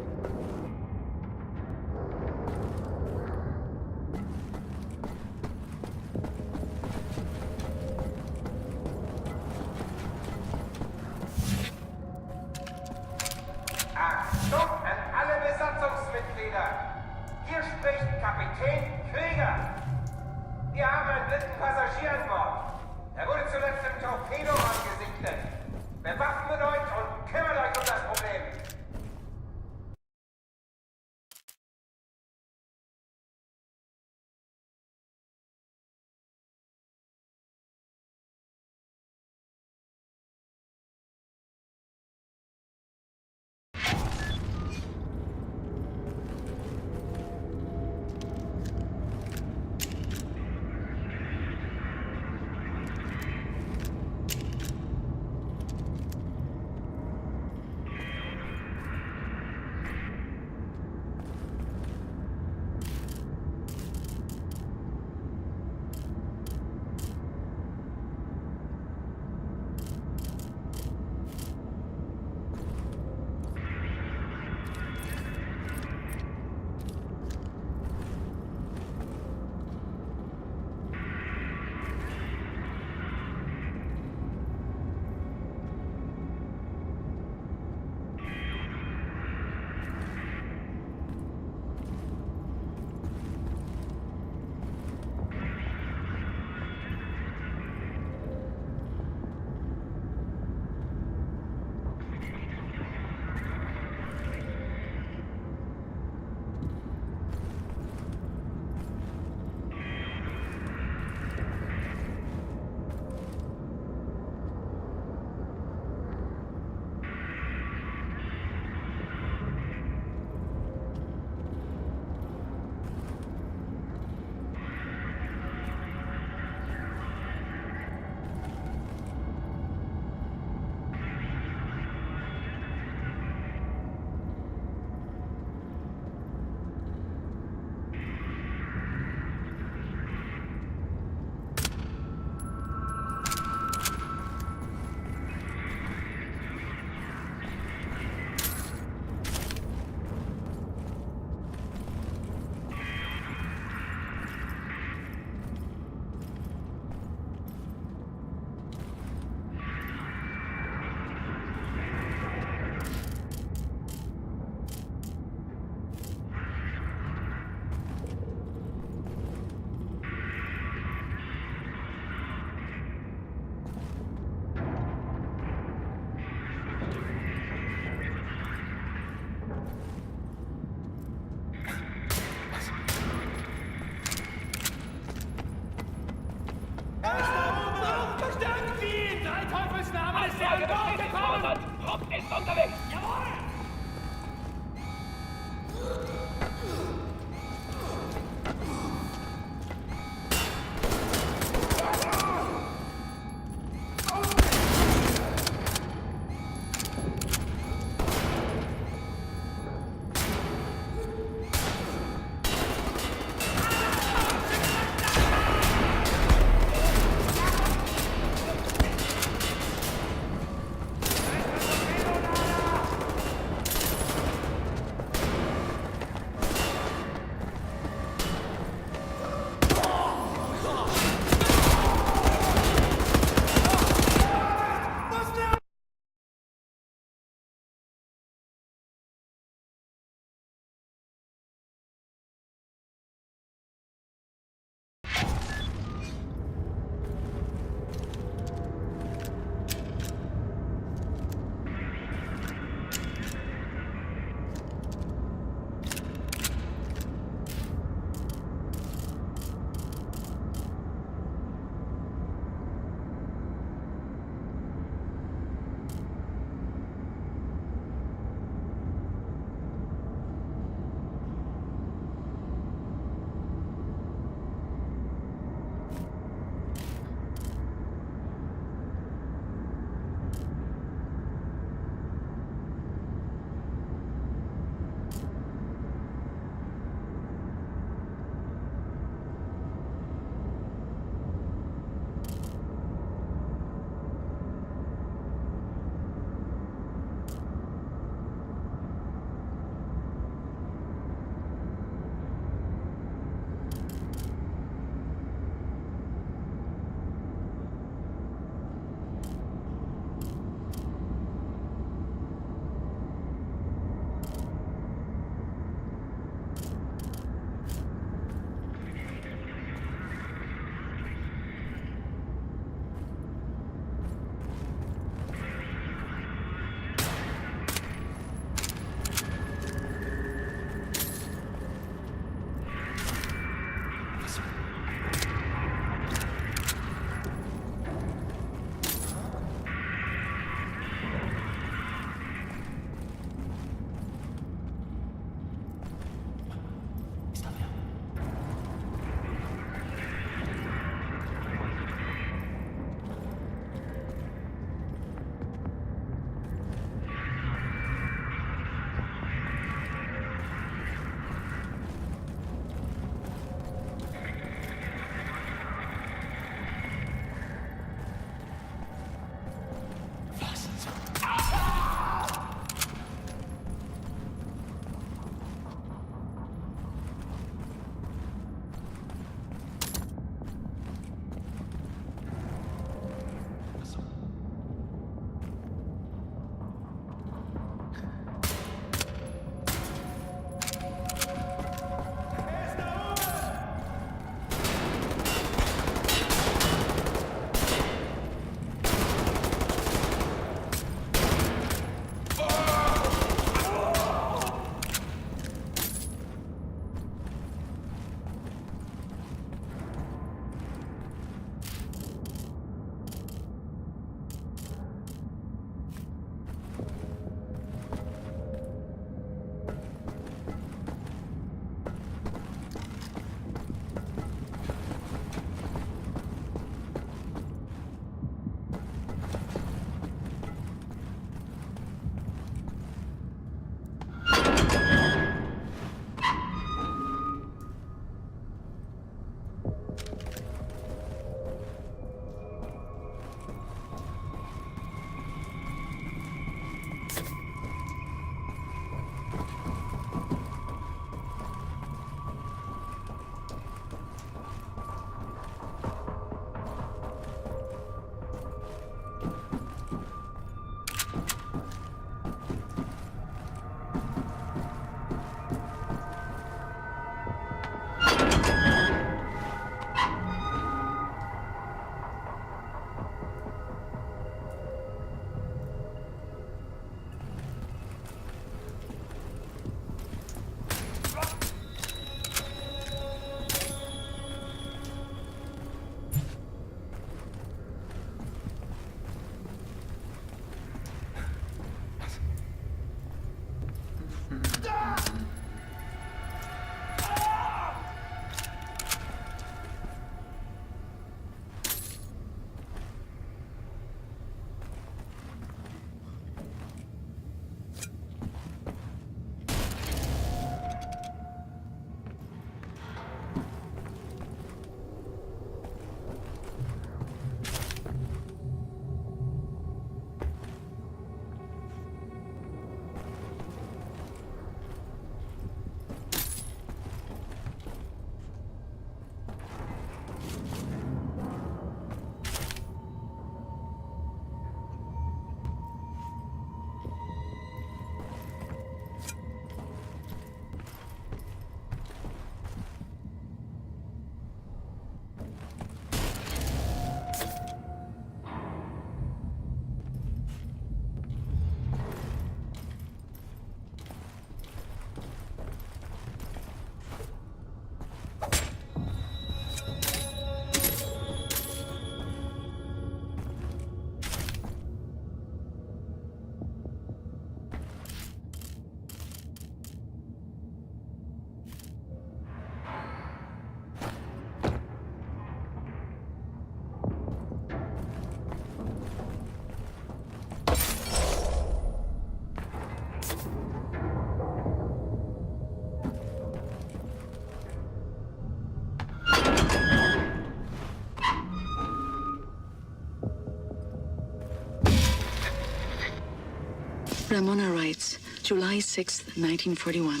Ramona writes, July 6th, 1941.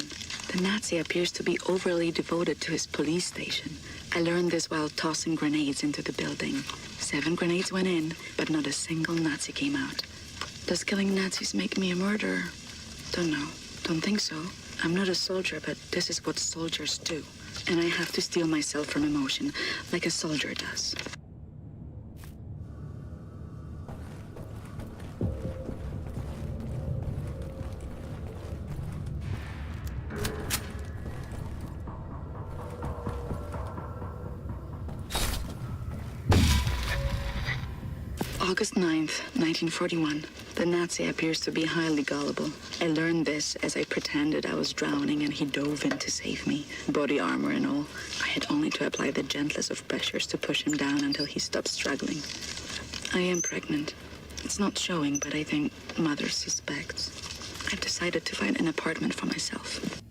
The Nazi appears to be overly devoted to his police station. I learned this while tossing grenades into the building. 7 grenades went in, but not a single Nazi came out. Does killing Nazis make me a murderer? Don't know. Don't think so. I'm not a soldier, but this is what soldiers do. And I have to steel myself from emotion, like a soldier does. August 9th, 1941. The Nazi appears to be highly gullible. I learned this as I pretended I was drowning and he dove in to save me, body armor and all. I had only to apply the gentlest of pressures to push him down until he stopped struggling. I am pregnant. It's not showing, but I think mother suspects. I've decided to find an apartment for myself.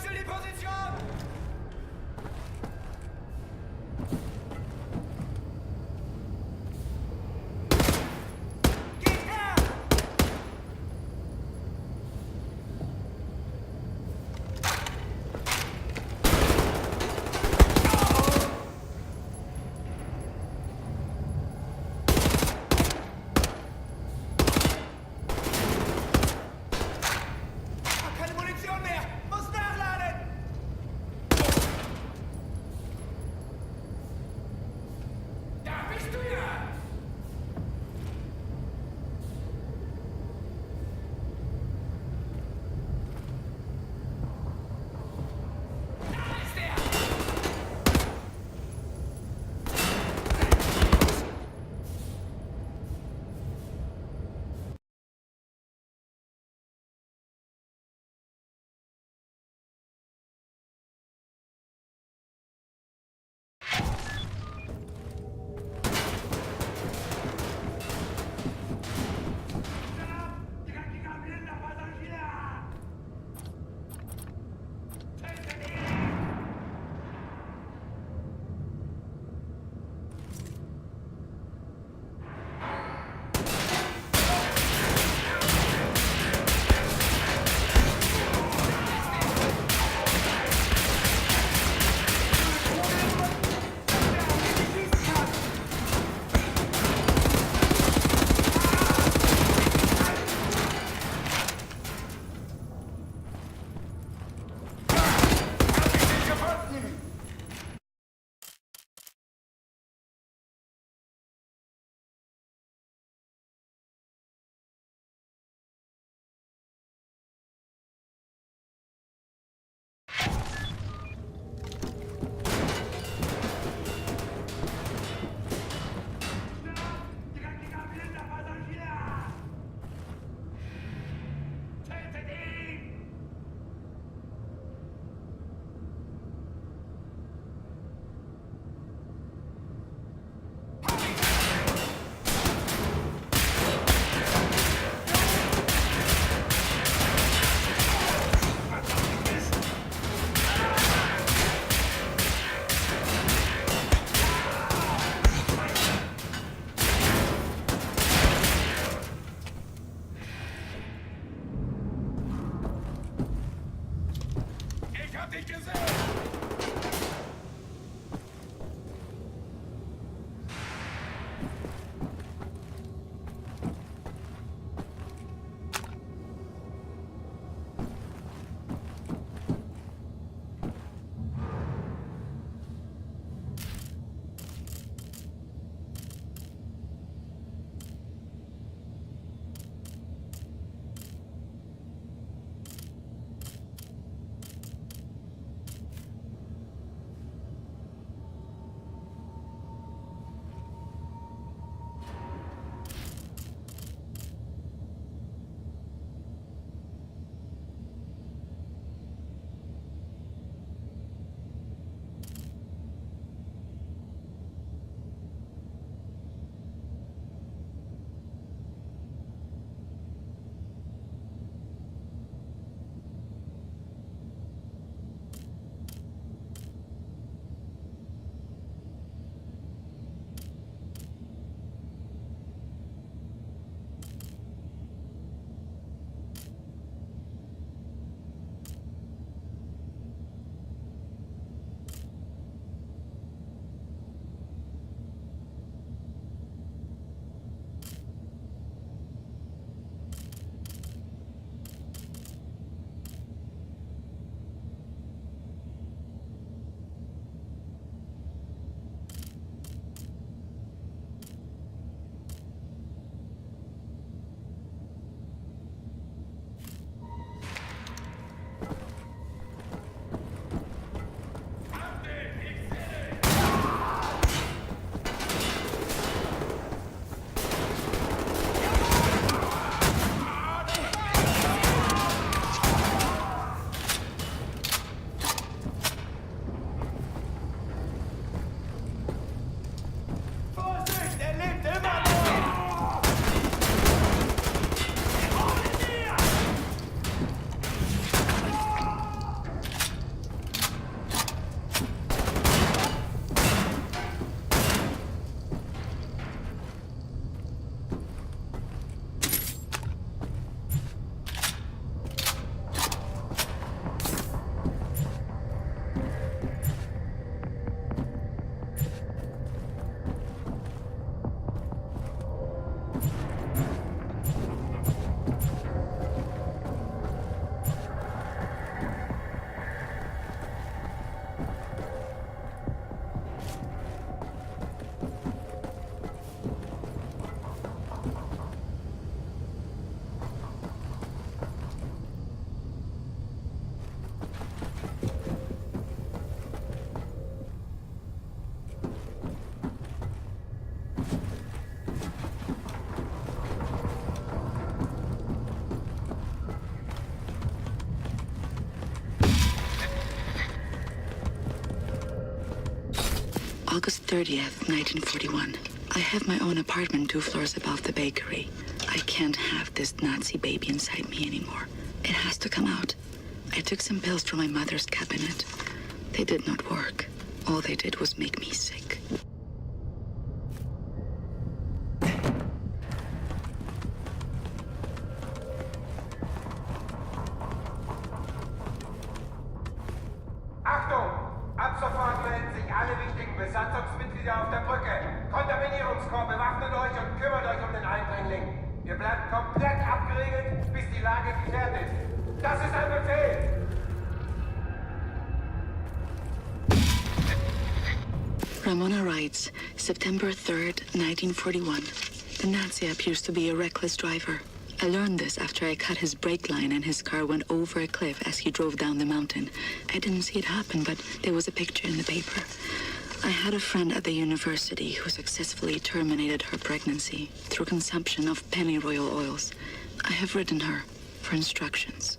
Wechsel die Position! Keine Munition mehr! Muss nachladen! Da bist du ja! Da ist er! Dreckiger blinder Passagier! Tötet ihn! Dreckiger blinder Passagier! Tötet ihn! Ich hab dich gesehen! August 30th, 1941. I have my own apartment 2 floors above the bakery. I can't have this Nazi baby inside me anymore. It has to come out. I took some pills from my mother's cabinet. They did not work. All they did was make me sick. Achtung! Ab sofort melden sich alle wichtigen Besatzungsmitglieder auf der Brücke. Kontaminierungskorps, bewaffnet euch und kümmert euch um den Eindringling. Ihr bleibt komplett abgeriegelt, bis die Lage geklärt ist. Das ist ein Befehl! Ramona writes, September 3rd, 1941. The Nazi appears to be a reckless driver. I learned this after I cut his brake line and his car went over a cliff as he drove down the mountain. I didn't see it happen, but there was a picture in the paper. I had a friend at the university who successfully terminated her pregnancy through consumption of pennyroyal oils. I have written her for instructions.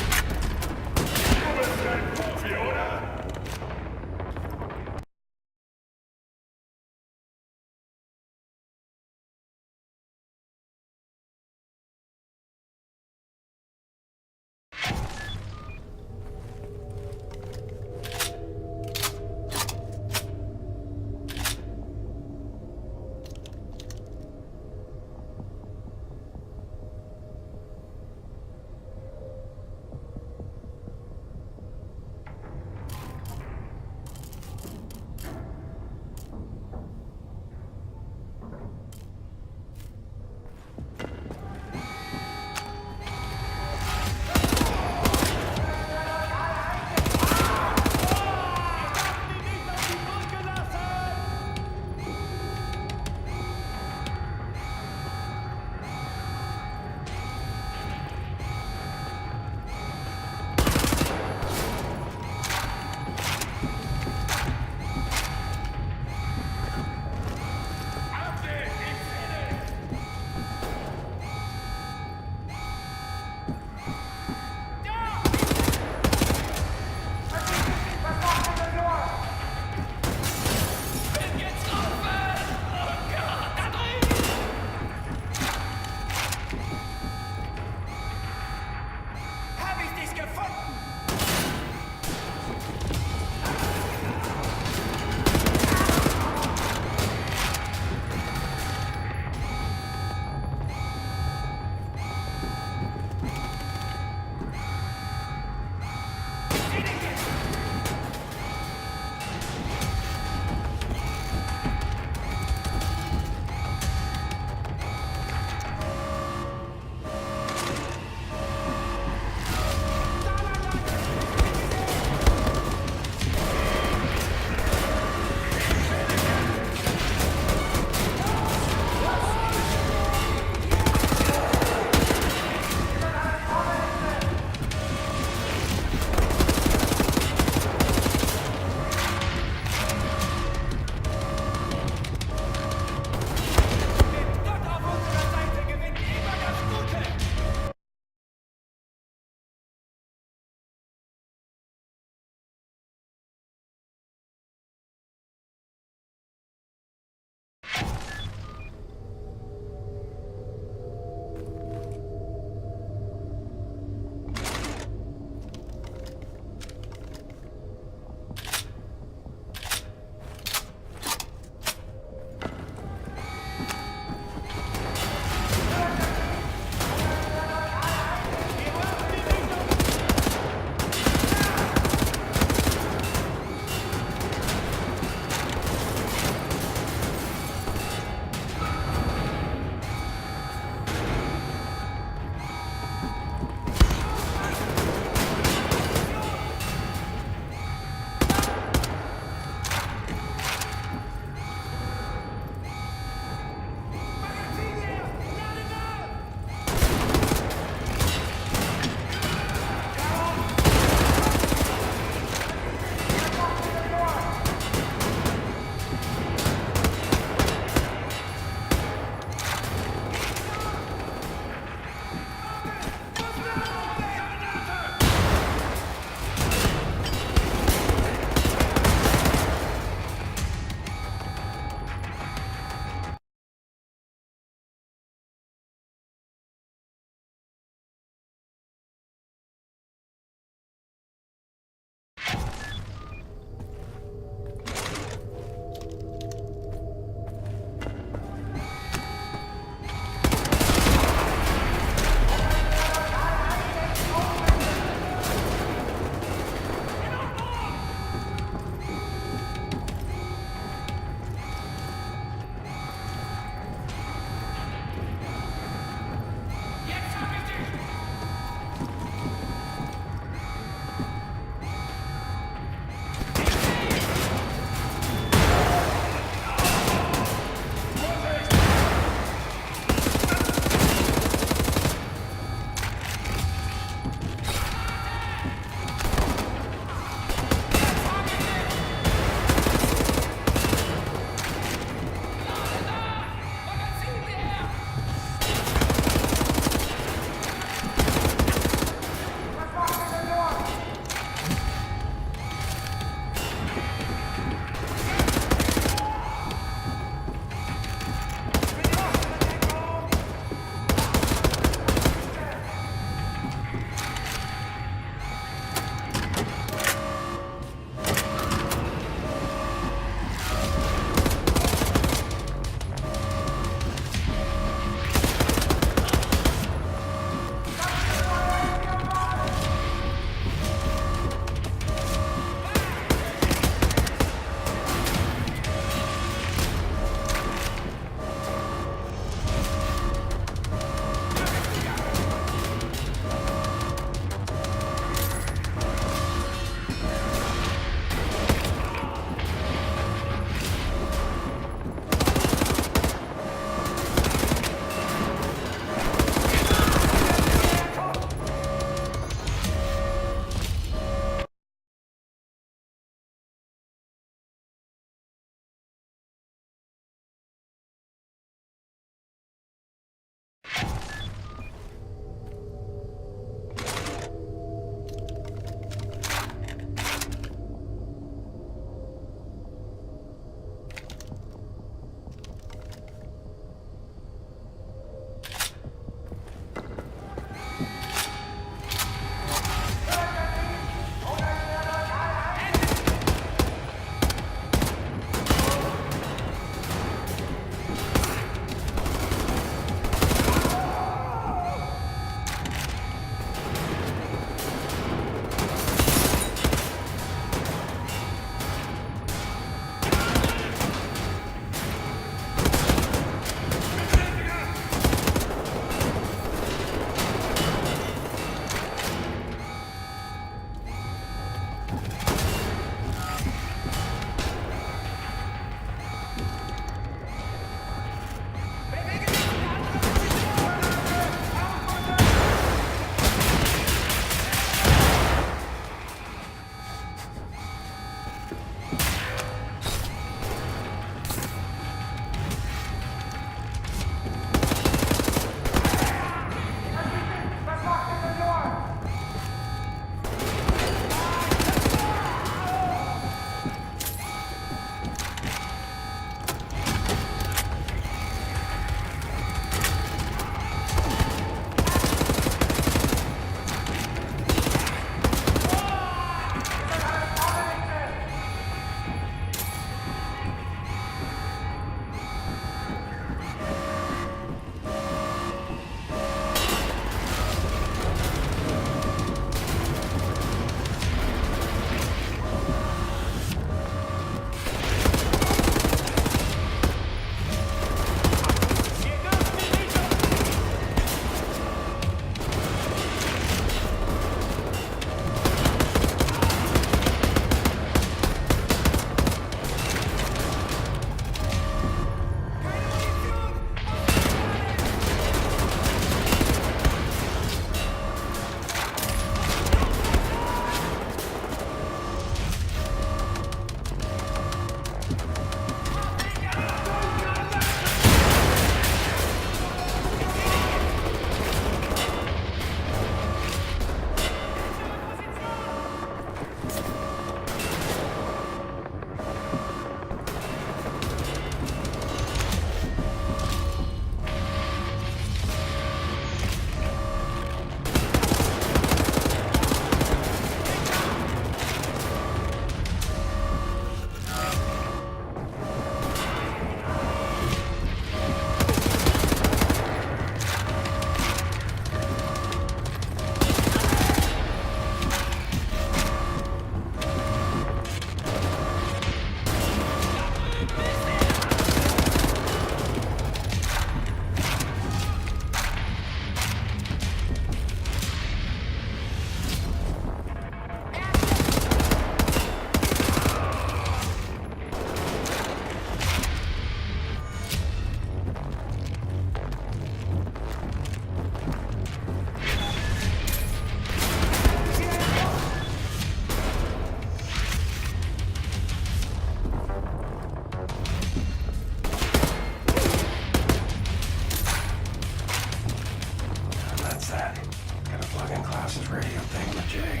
What's that? Got a plug-in Klaus's radio thingamajig.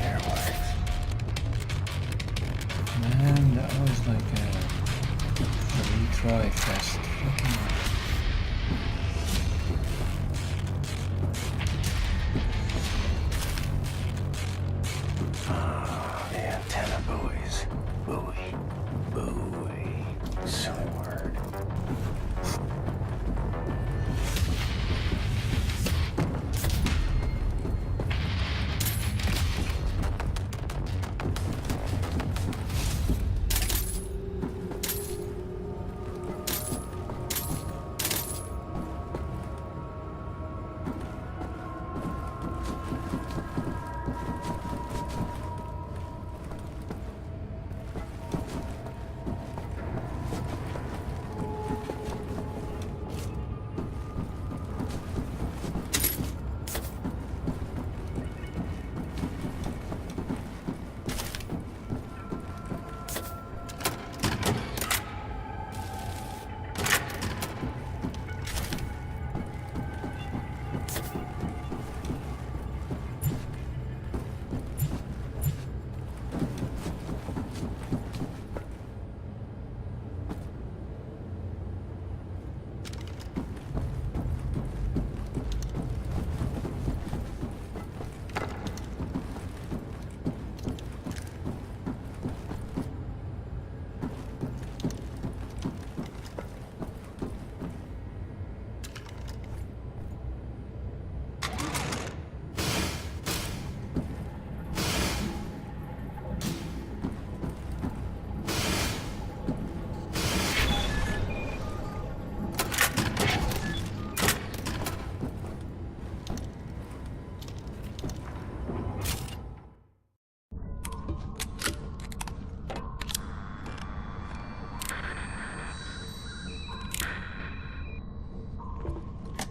Airwaves. Man, that was like a retry fest. Ah, the antenna buoys. Buoy. Buoy. Silly word.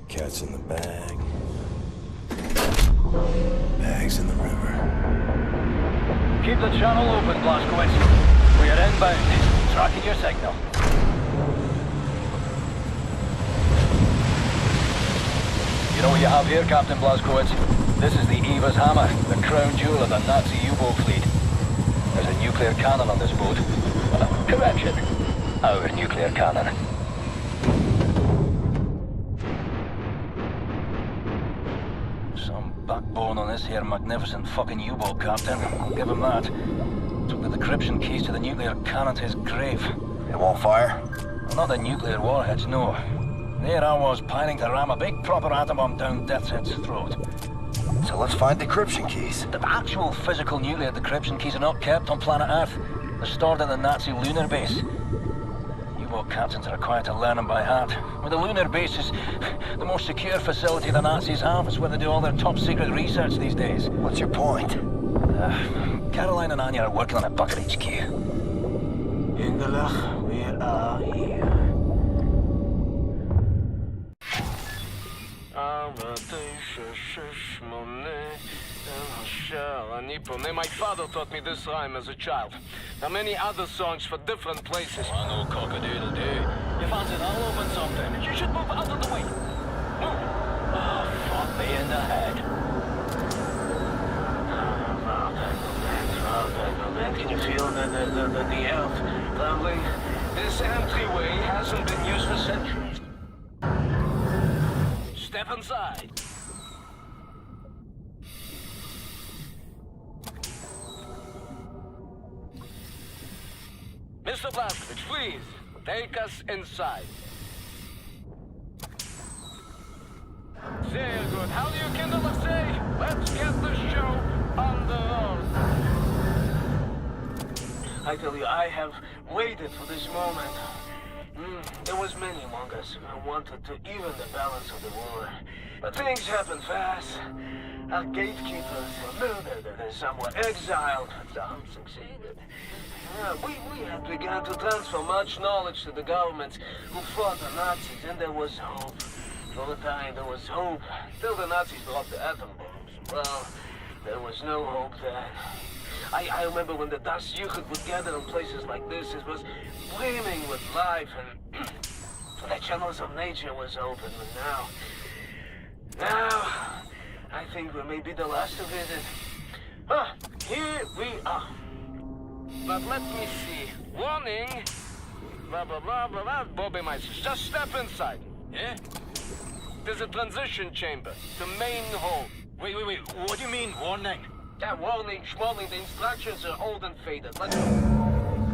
Cat's in the bag. Bag's in the river. Keep the channel open, Blazkowicz. We are inbound. Tracking your signal. You know what you have here, Captain Blazkowicz? This is the Eva's Hammer, the crown jewel of the Nazi U-boat fleet. There's a nuclear cannon on this boat. Correction. Our nuclear cannon. Backbone on this here magnificent fucking U-boat, Captain. I'll give him that. Took the decryption keys to the nuclear cannon to his grave. It won't fire? Well, not the nuclear warheads, no. There I was, pining to ram a big proper atom bomb down Deathhead's throat. So let's find decryption keys. The actual physical nuclear decryption keys are not kept on planet Earth. They're stored in the Nazi lunar base. U-boat captains are required to learn them by heart. Well, the lunar base is the most secure facility the Nazis have. It's where they do all their top-secret research these days. What's your point? Caroline and Anya are working on a bucket HQ. Ingelach, we are here. My father taught me this rhyme as a child. There are many other songs for different places. Oh, no cock-a-doodle-doo. You fancy I'll open something? You should move out of the way. Move. Oh, fuck me in the head. Can you feel the earth trembling? This entryway hasn't been used for centuries. Step inside. Mr. Blazkowicz, please, take us inside. Very good. How do you kindle say? Let's get the show on the road. I tell you, I have waited for this moment. There was many among us who wanted to even the balance of the war. But things happen fast. Our gatekeepers were murdered and some were exiled. Some succeeded. We had begun to transfer much knowledge to the governments who fought the Nazis, and there was hope. For a time, there was hope, till the Nazis dropped the atom bombs. Well, there was no hope then. I remember when the Das Juchert would gather in places like this, it was brimming with life, and the channels of nature was open, but think we may be the last of it. Ah, here we are. But let me see. Warning. Blah, blah, blah, blah, blah. Bobby mice. Just step inside. Yeah? There's a transition chamber. The main hall. Wait. What do you mean, warning? Yeah, warning, schwarning. The instructions are old and faded. Let's go.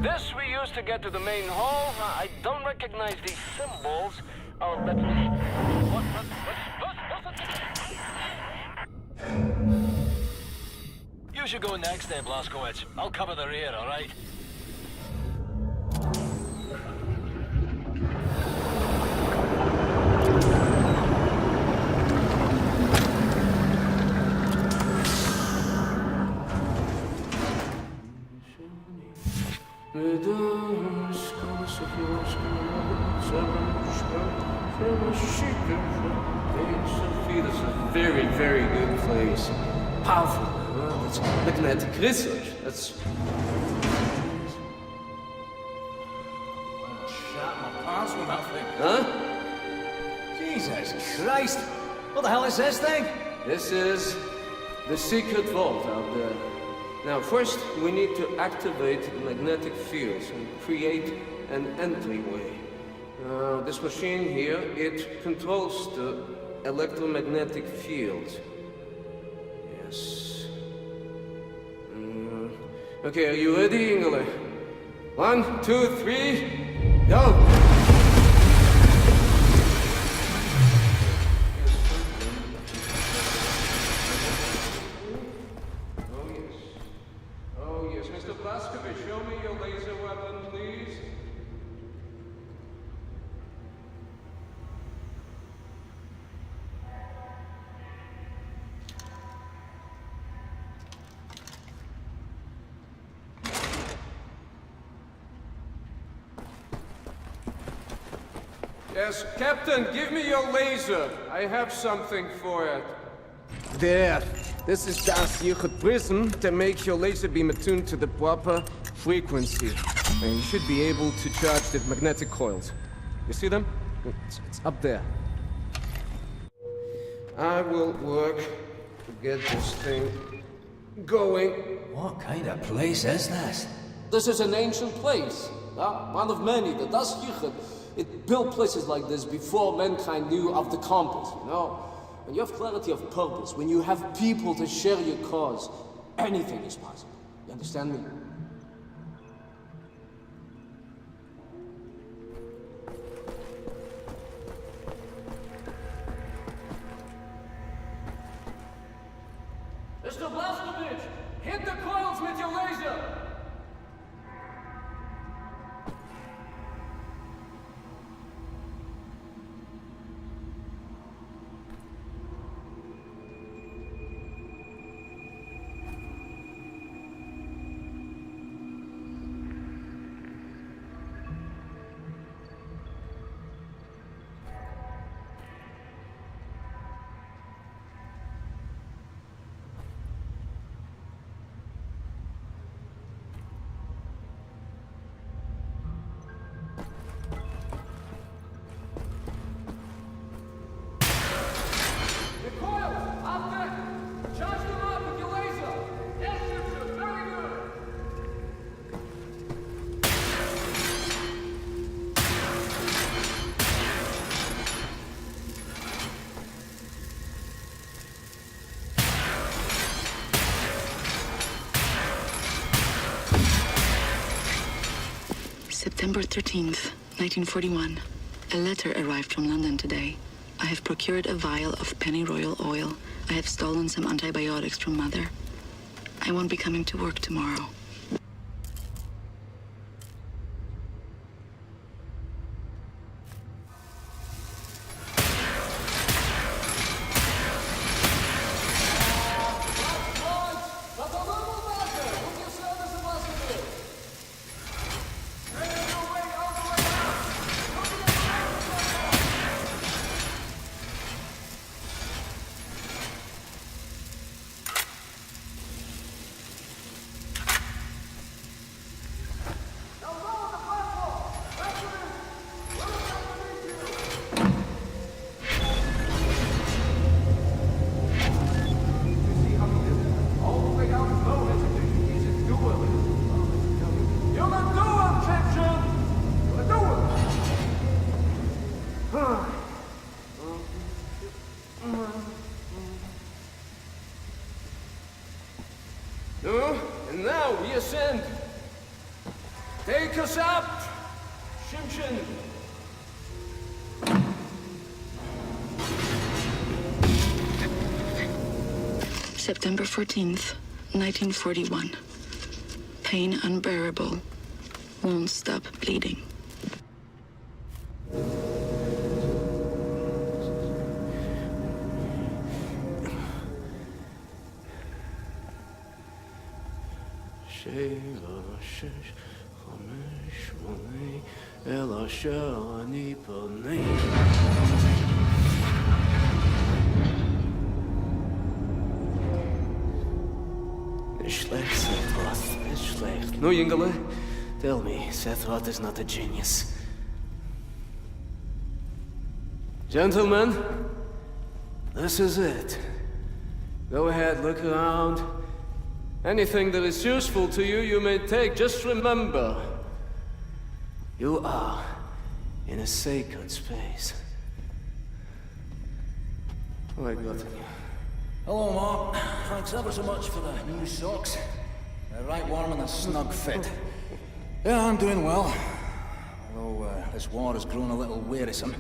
This we use to get to the main hall. I don't recognize these symbols. Oh, let me... What? You should go next then, Blazkowicz. I'll cover the rear, all right? This is a very, very good place. Powerful. That's magnetic research. That's... Huh? Jesus Christ! What the hell is this thing? This is the secret vault out there. Now, first, we need to activate the magnetic fields and create an entryway. This machine here, it controls the electromagnetic field. Yes. Okay, are you ready, Ingele? 1, 2, 3, go! Oh yes, Mr. Blazkowicz, show me your laser weapon, please. Yes, Captain, give me your laser. I have something for it. There. This is the secret prism that makes your laser beam attuned to the proper frequency. And you should be able to charge the magnetic coils. You see them? It's up there. I will work to get this thing going. What kind of place is this? This is an ancient place. One of many. The Das Yichud. It built places like this before mankind knew of the compass, you know? When you have clarity of purpose, when you have people to share your cause, anything is possible. You understand me? Mr. Blazkowicz, hit the coils with your laser! September 13th, 1941. A letter arrived from London today. I have procured a vial of pennyroyal oil. I have stolen some antibiotics from Mother. I won't be coming to work tomorrow. No, and now we ascend. Take us up, Shimshin. September 14th, 1941. Pain unbearable. Won't stop bleeding. No, Yingele. Tell me, Sephiroth is not a genius. Gentlemen, this is it. Go ahead, look around. Anything that is useful to you, you may take. Just remember, you are in a sacred space. Oh, I got it. Hello, Mark. Thanks ever so much for the new socks. They're right warm and a snug fit. Yeah, I'm doing well. Although this war has grown a little wearisome.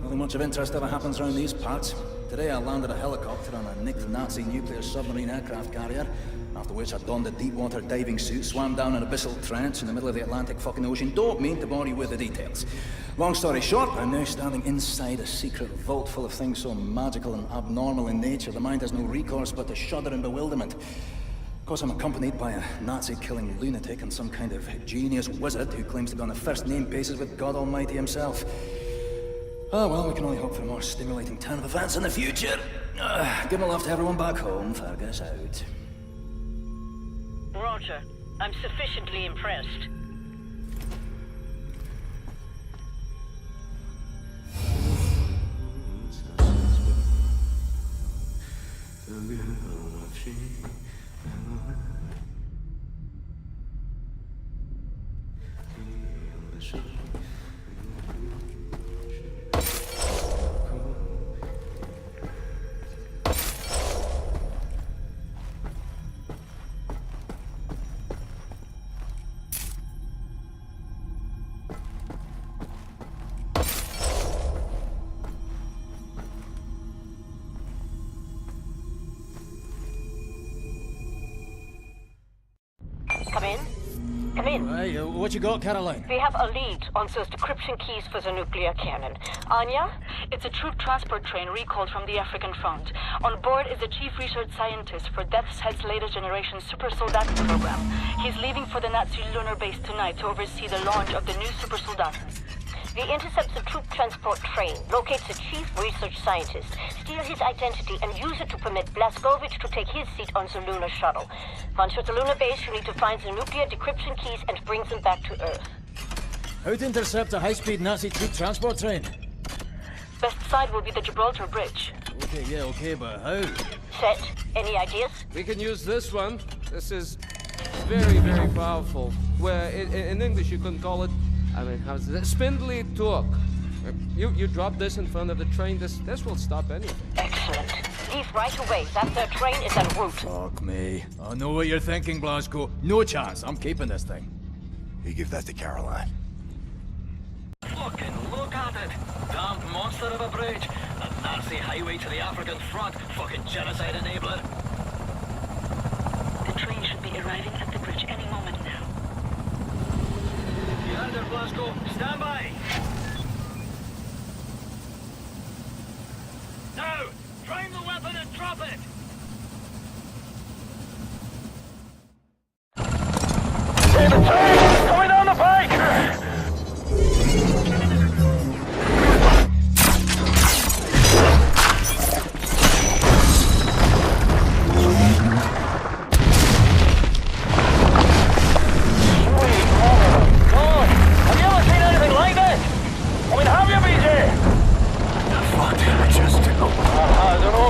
Nothing much of interest ever happens around these parts. Today I landed a helicopter on a nicked Nazi nuclear submarine aircraft carrier, after which I donned a deep-water diving suit, swam down an abyssal trench in the middle of the Atlantic fucking ocean. Don't mean to bore you with the details. Long story short, I'm now standing inside a secret vault full of things so magical and abnormal in nature, the mind has no recourse but to shudder in bewilderment. Of course, I'm accompanied by a Nazi-killing lunatic and some kind of genius wizard who claims to be on the first-name basis with God Almighty himself. Oh, well, we can only hope for a more stimulating turn of events in the future. Give my love to everyone back home. Fergus out. Roger. I'm sufficiently impressed. Come in. Come in. Hey, what you got, Caroline? We have a lead on those decryption keys for the nuclear cannon. Anya? It's a troop transport train recalled from the African front. On board is the chief research scientist for Death's Head's latest generation super soldat program. He's leaving for the Nazi lunar base tonight to oversee the launch of the new super soldat. We intercept the troop transport train, locate the chief research scientist, steal his identity, and use it to permit Blazkowicz to take his seat on the lunar shuttle. Once at the lunar base, you need to find the nuclear decryption keys and bring them back to Earth. How to intercept a high-speed Nazi troop transport train? Best side will be the Gibraltar Bridge. Okay, but how? Set, any ideas? We can use this one. This is very, very powerful. Where in English you can call it, I mean, how's it? Spindly torque. You drop this in front of the train, this will stop anything. Excellent. Leave right away. That third train is en route. Fuck me. I know what you're thinking, Blazko. No chance. I'm keeping this thing. You give that to Caroline. Fucking look at it! Damned monster of a bridge! A Nazi highway to the African front! Fucking genocide enabler! The train should be arriving at the bridge any moment now. You heard her, Blazko. Stand by! Now! Prime the weapon and drop it! Hey, the train! Coming down the pike!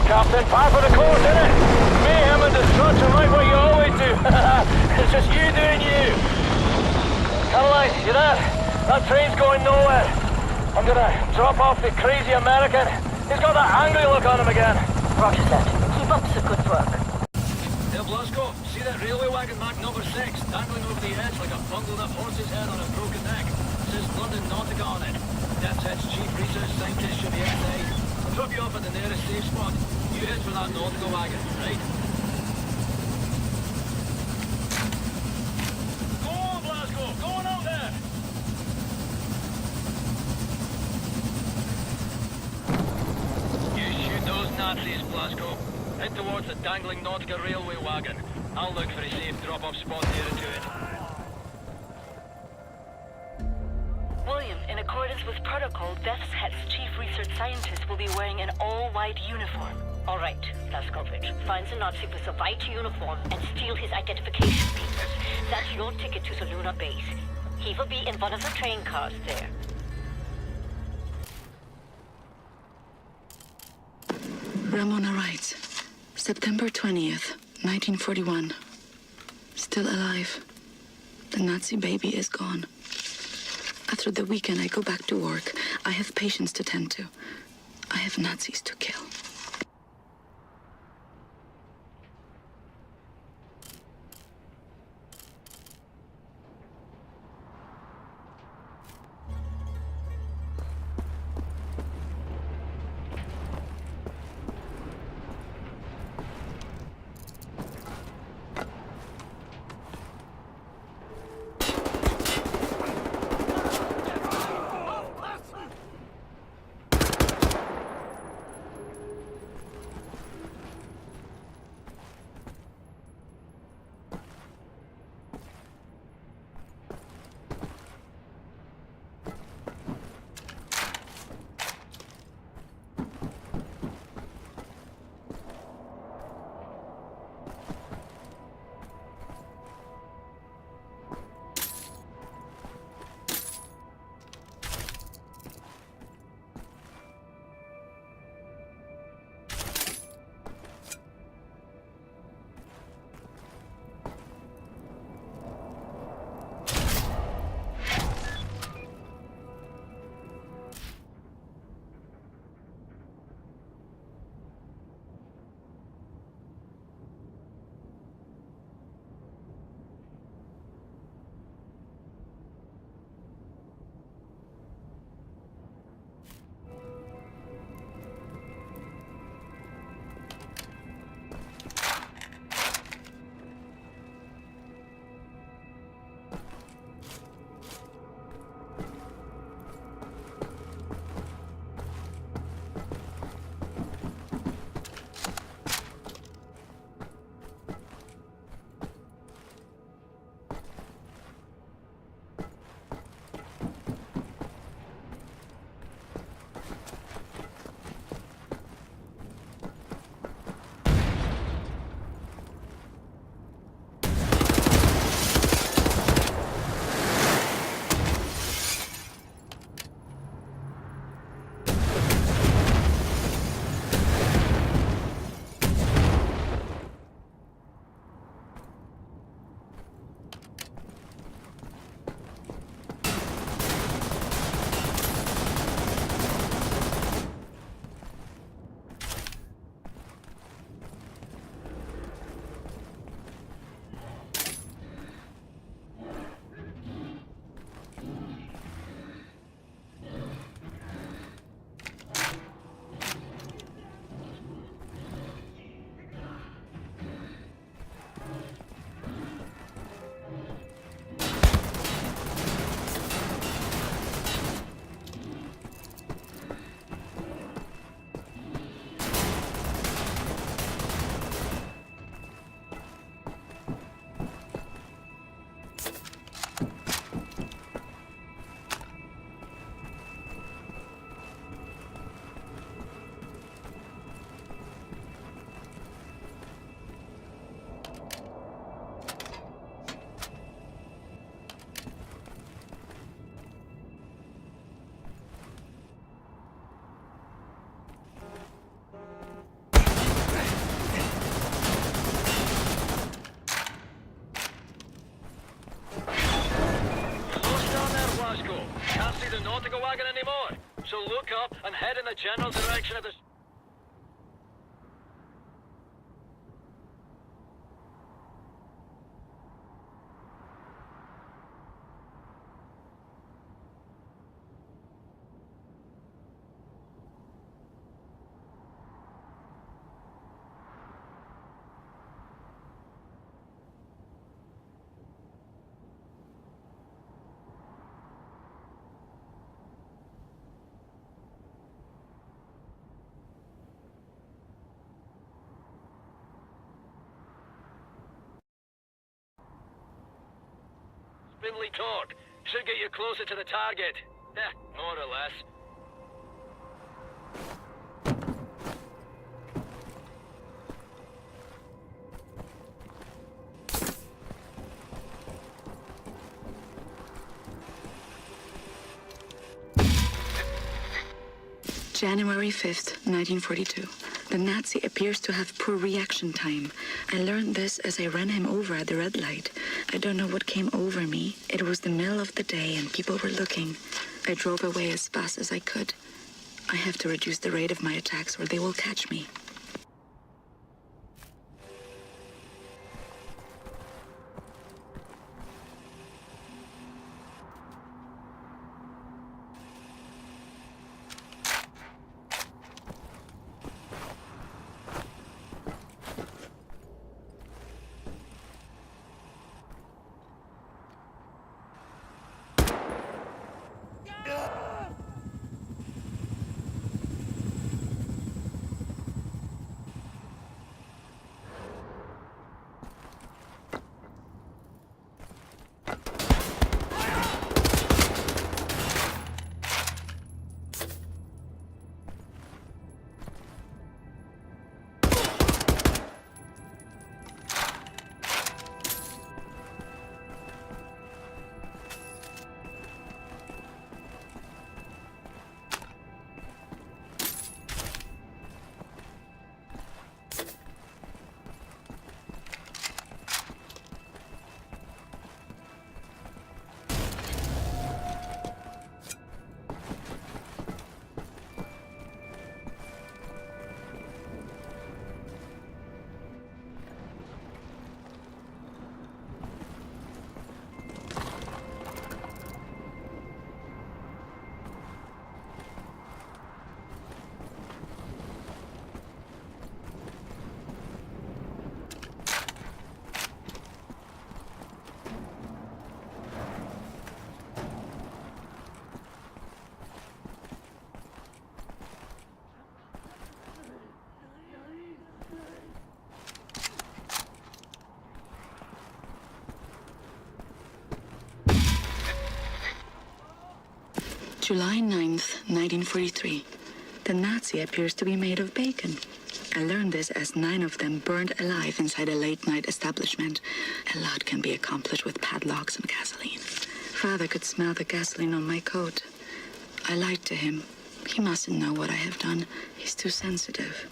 Captain, par for the course, innit? Mayhem and destruction like what you always do. It's just you doing you. Caroline, you there? That train's going nowhere. I'm gonna drop off the crazy American, He's got that angry look on him again. Roger that. Keep up the good work. Hey, Blasco, see that railway wagon marked number 6, dangling over the edge like a bungled up horse's head on a broken neck? It says London Nautica on it. That's its chief research scientist for the SA. I'll drop you off at the nearest safe spot. You head for that Nautica wagon, right? Go on, Blasco! Go on out there! You shoot those Nazis, Blasco. Head towards the dangling Nautica railway wagon. I'll look for a safe drop-off spot nearer to it. William, in accordance with protocol, DeathShead's chief research scientist will be wearing an all-white uniform. All right, Blaskovich, find the Nazi with a white uniform and steal his identification papers. That's your ticket to the lunar base. He will be in one of the train cars there. Ramona writes, September 20th, 1941. Still alive. The Nazi baby is gone. After the weekend, I go back to work. I have patients to tend to. I have Nazis to kill. Can't see the Nautica wagon anymore. So look up and head in the general direction of the... Spindly torque. Should get you closer to the target. More or less. January 5th, 1942. The Nazi appears to have poor reaction time. I learned this as I ran him over at the red light. I don't know what came over me. It was the middle of the day and people were looking. I drove away as fast as I could. I have to reduce the rate of my attacks or they will catch me. July 9th, 1943. The Nazi appears to be made of bacon. I learned this as 9 of them burned alive inside a late-night establishment. A lot can be accomplished with padlocks and gasoline. Father could smell the gasoline on my coat. I lied to him. He mustn't know what I have done. He's too sensitive.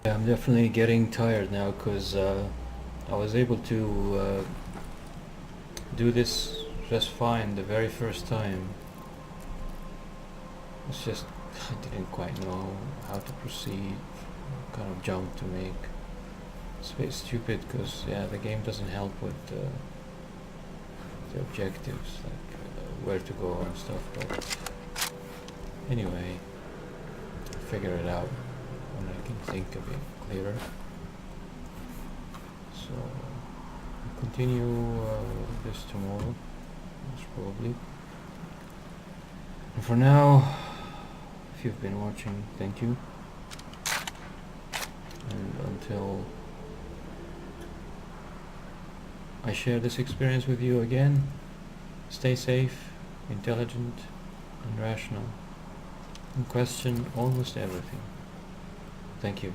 I'm definitely getting tired now because I was able to do this just fine the very first time. It's just I didn't quite know how to proceed, what kind of jump to make. It's a bit stupid because yeah, the game doesn't help with the objectives, like where to go and stuff, but anyway, I'll figure it out when I can think a bit clearer. So I'll continue this tomorrow, most probably. And for now, if you've been watching, thank you. And until I share this experience with you again, stay safe, intelligent, and rational, and question almost everything. Thank you.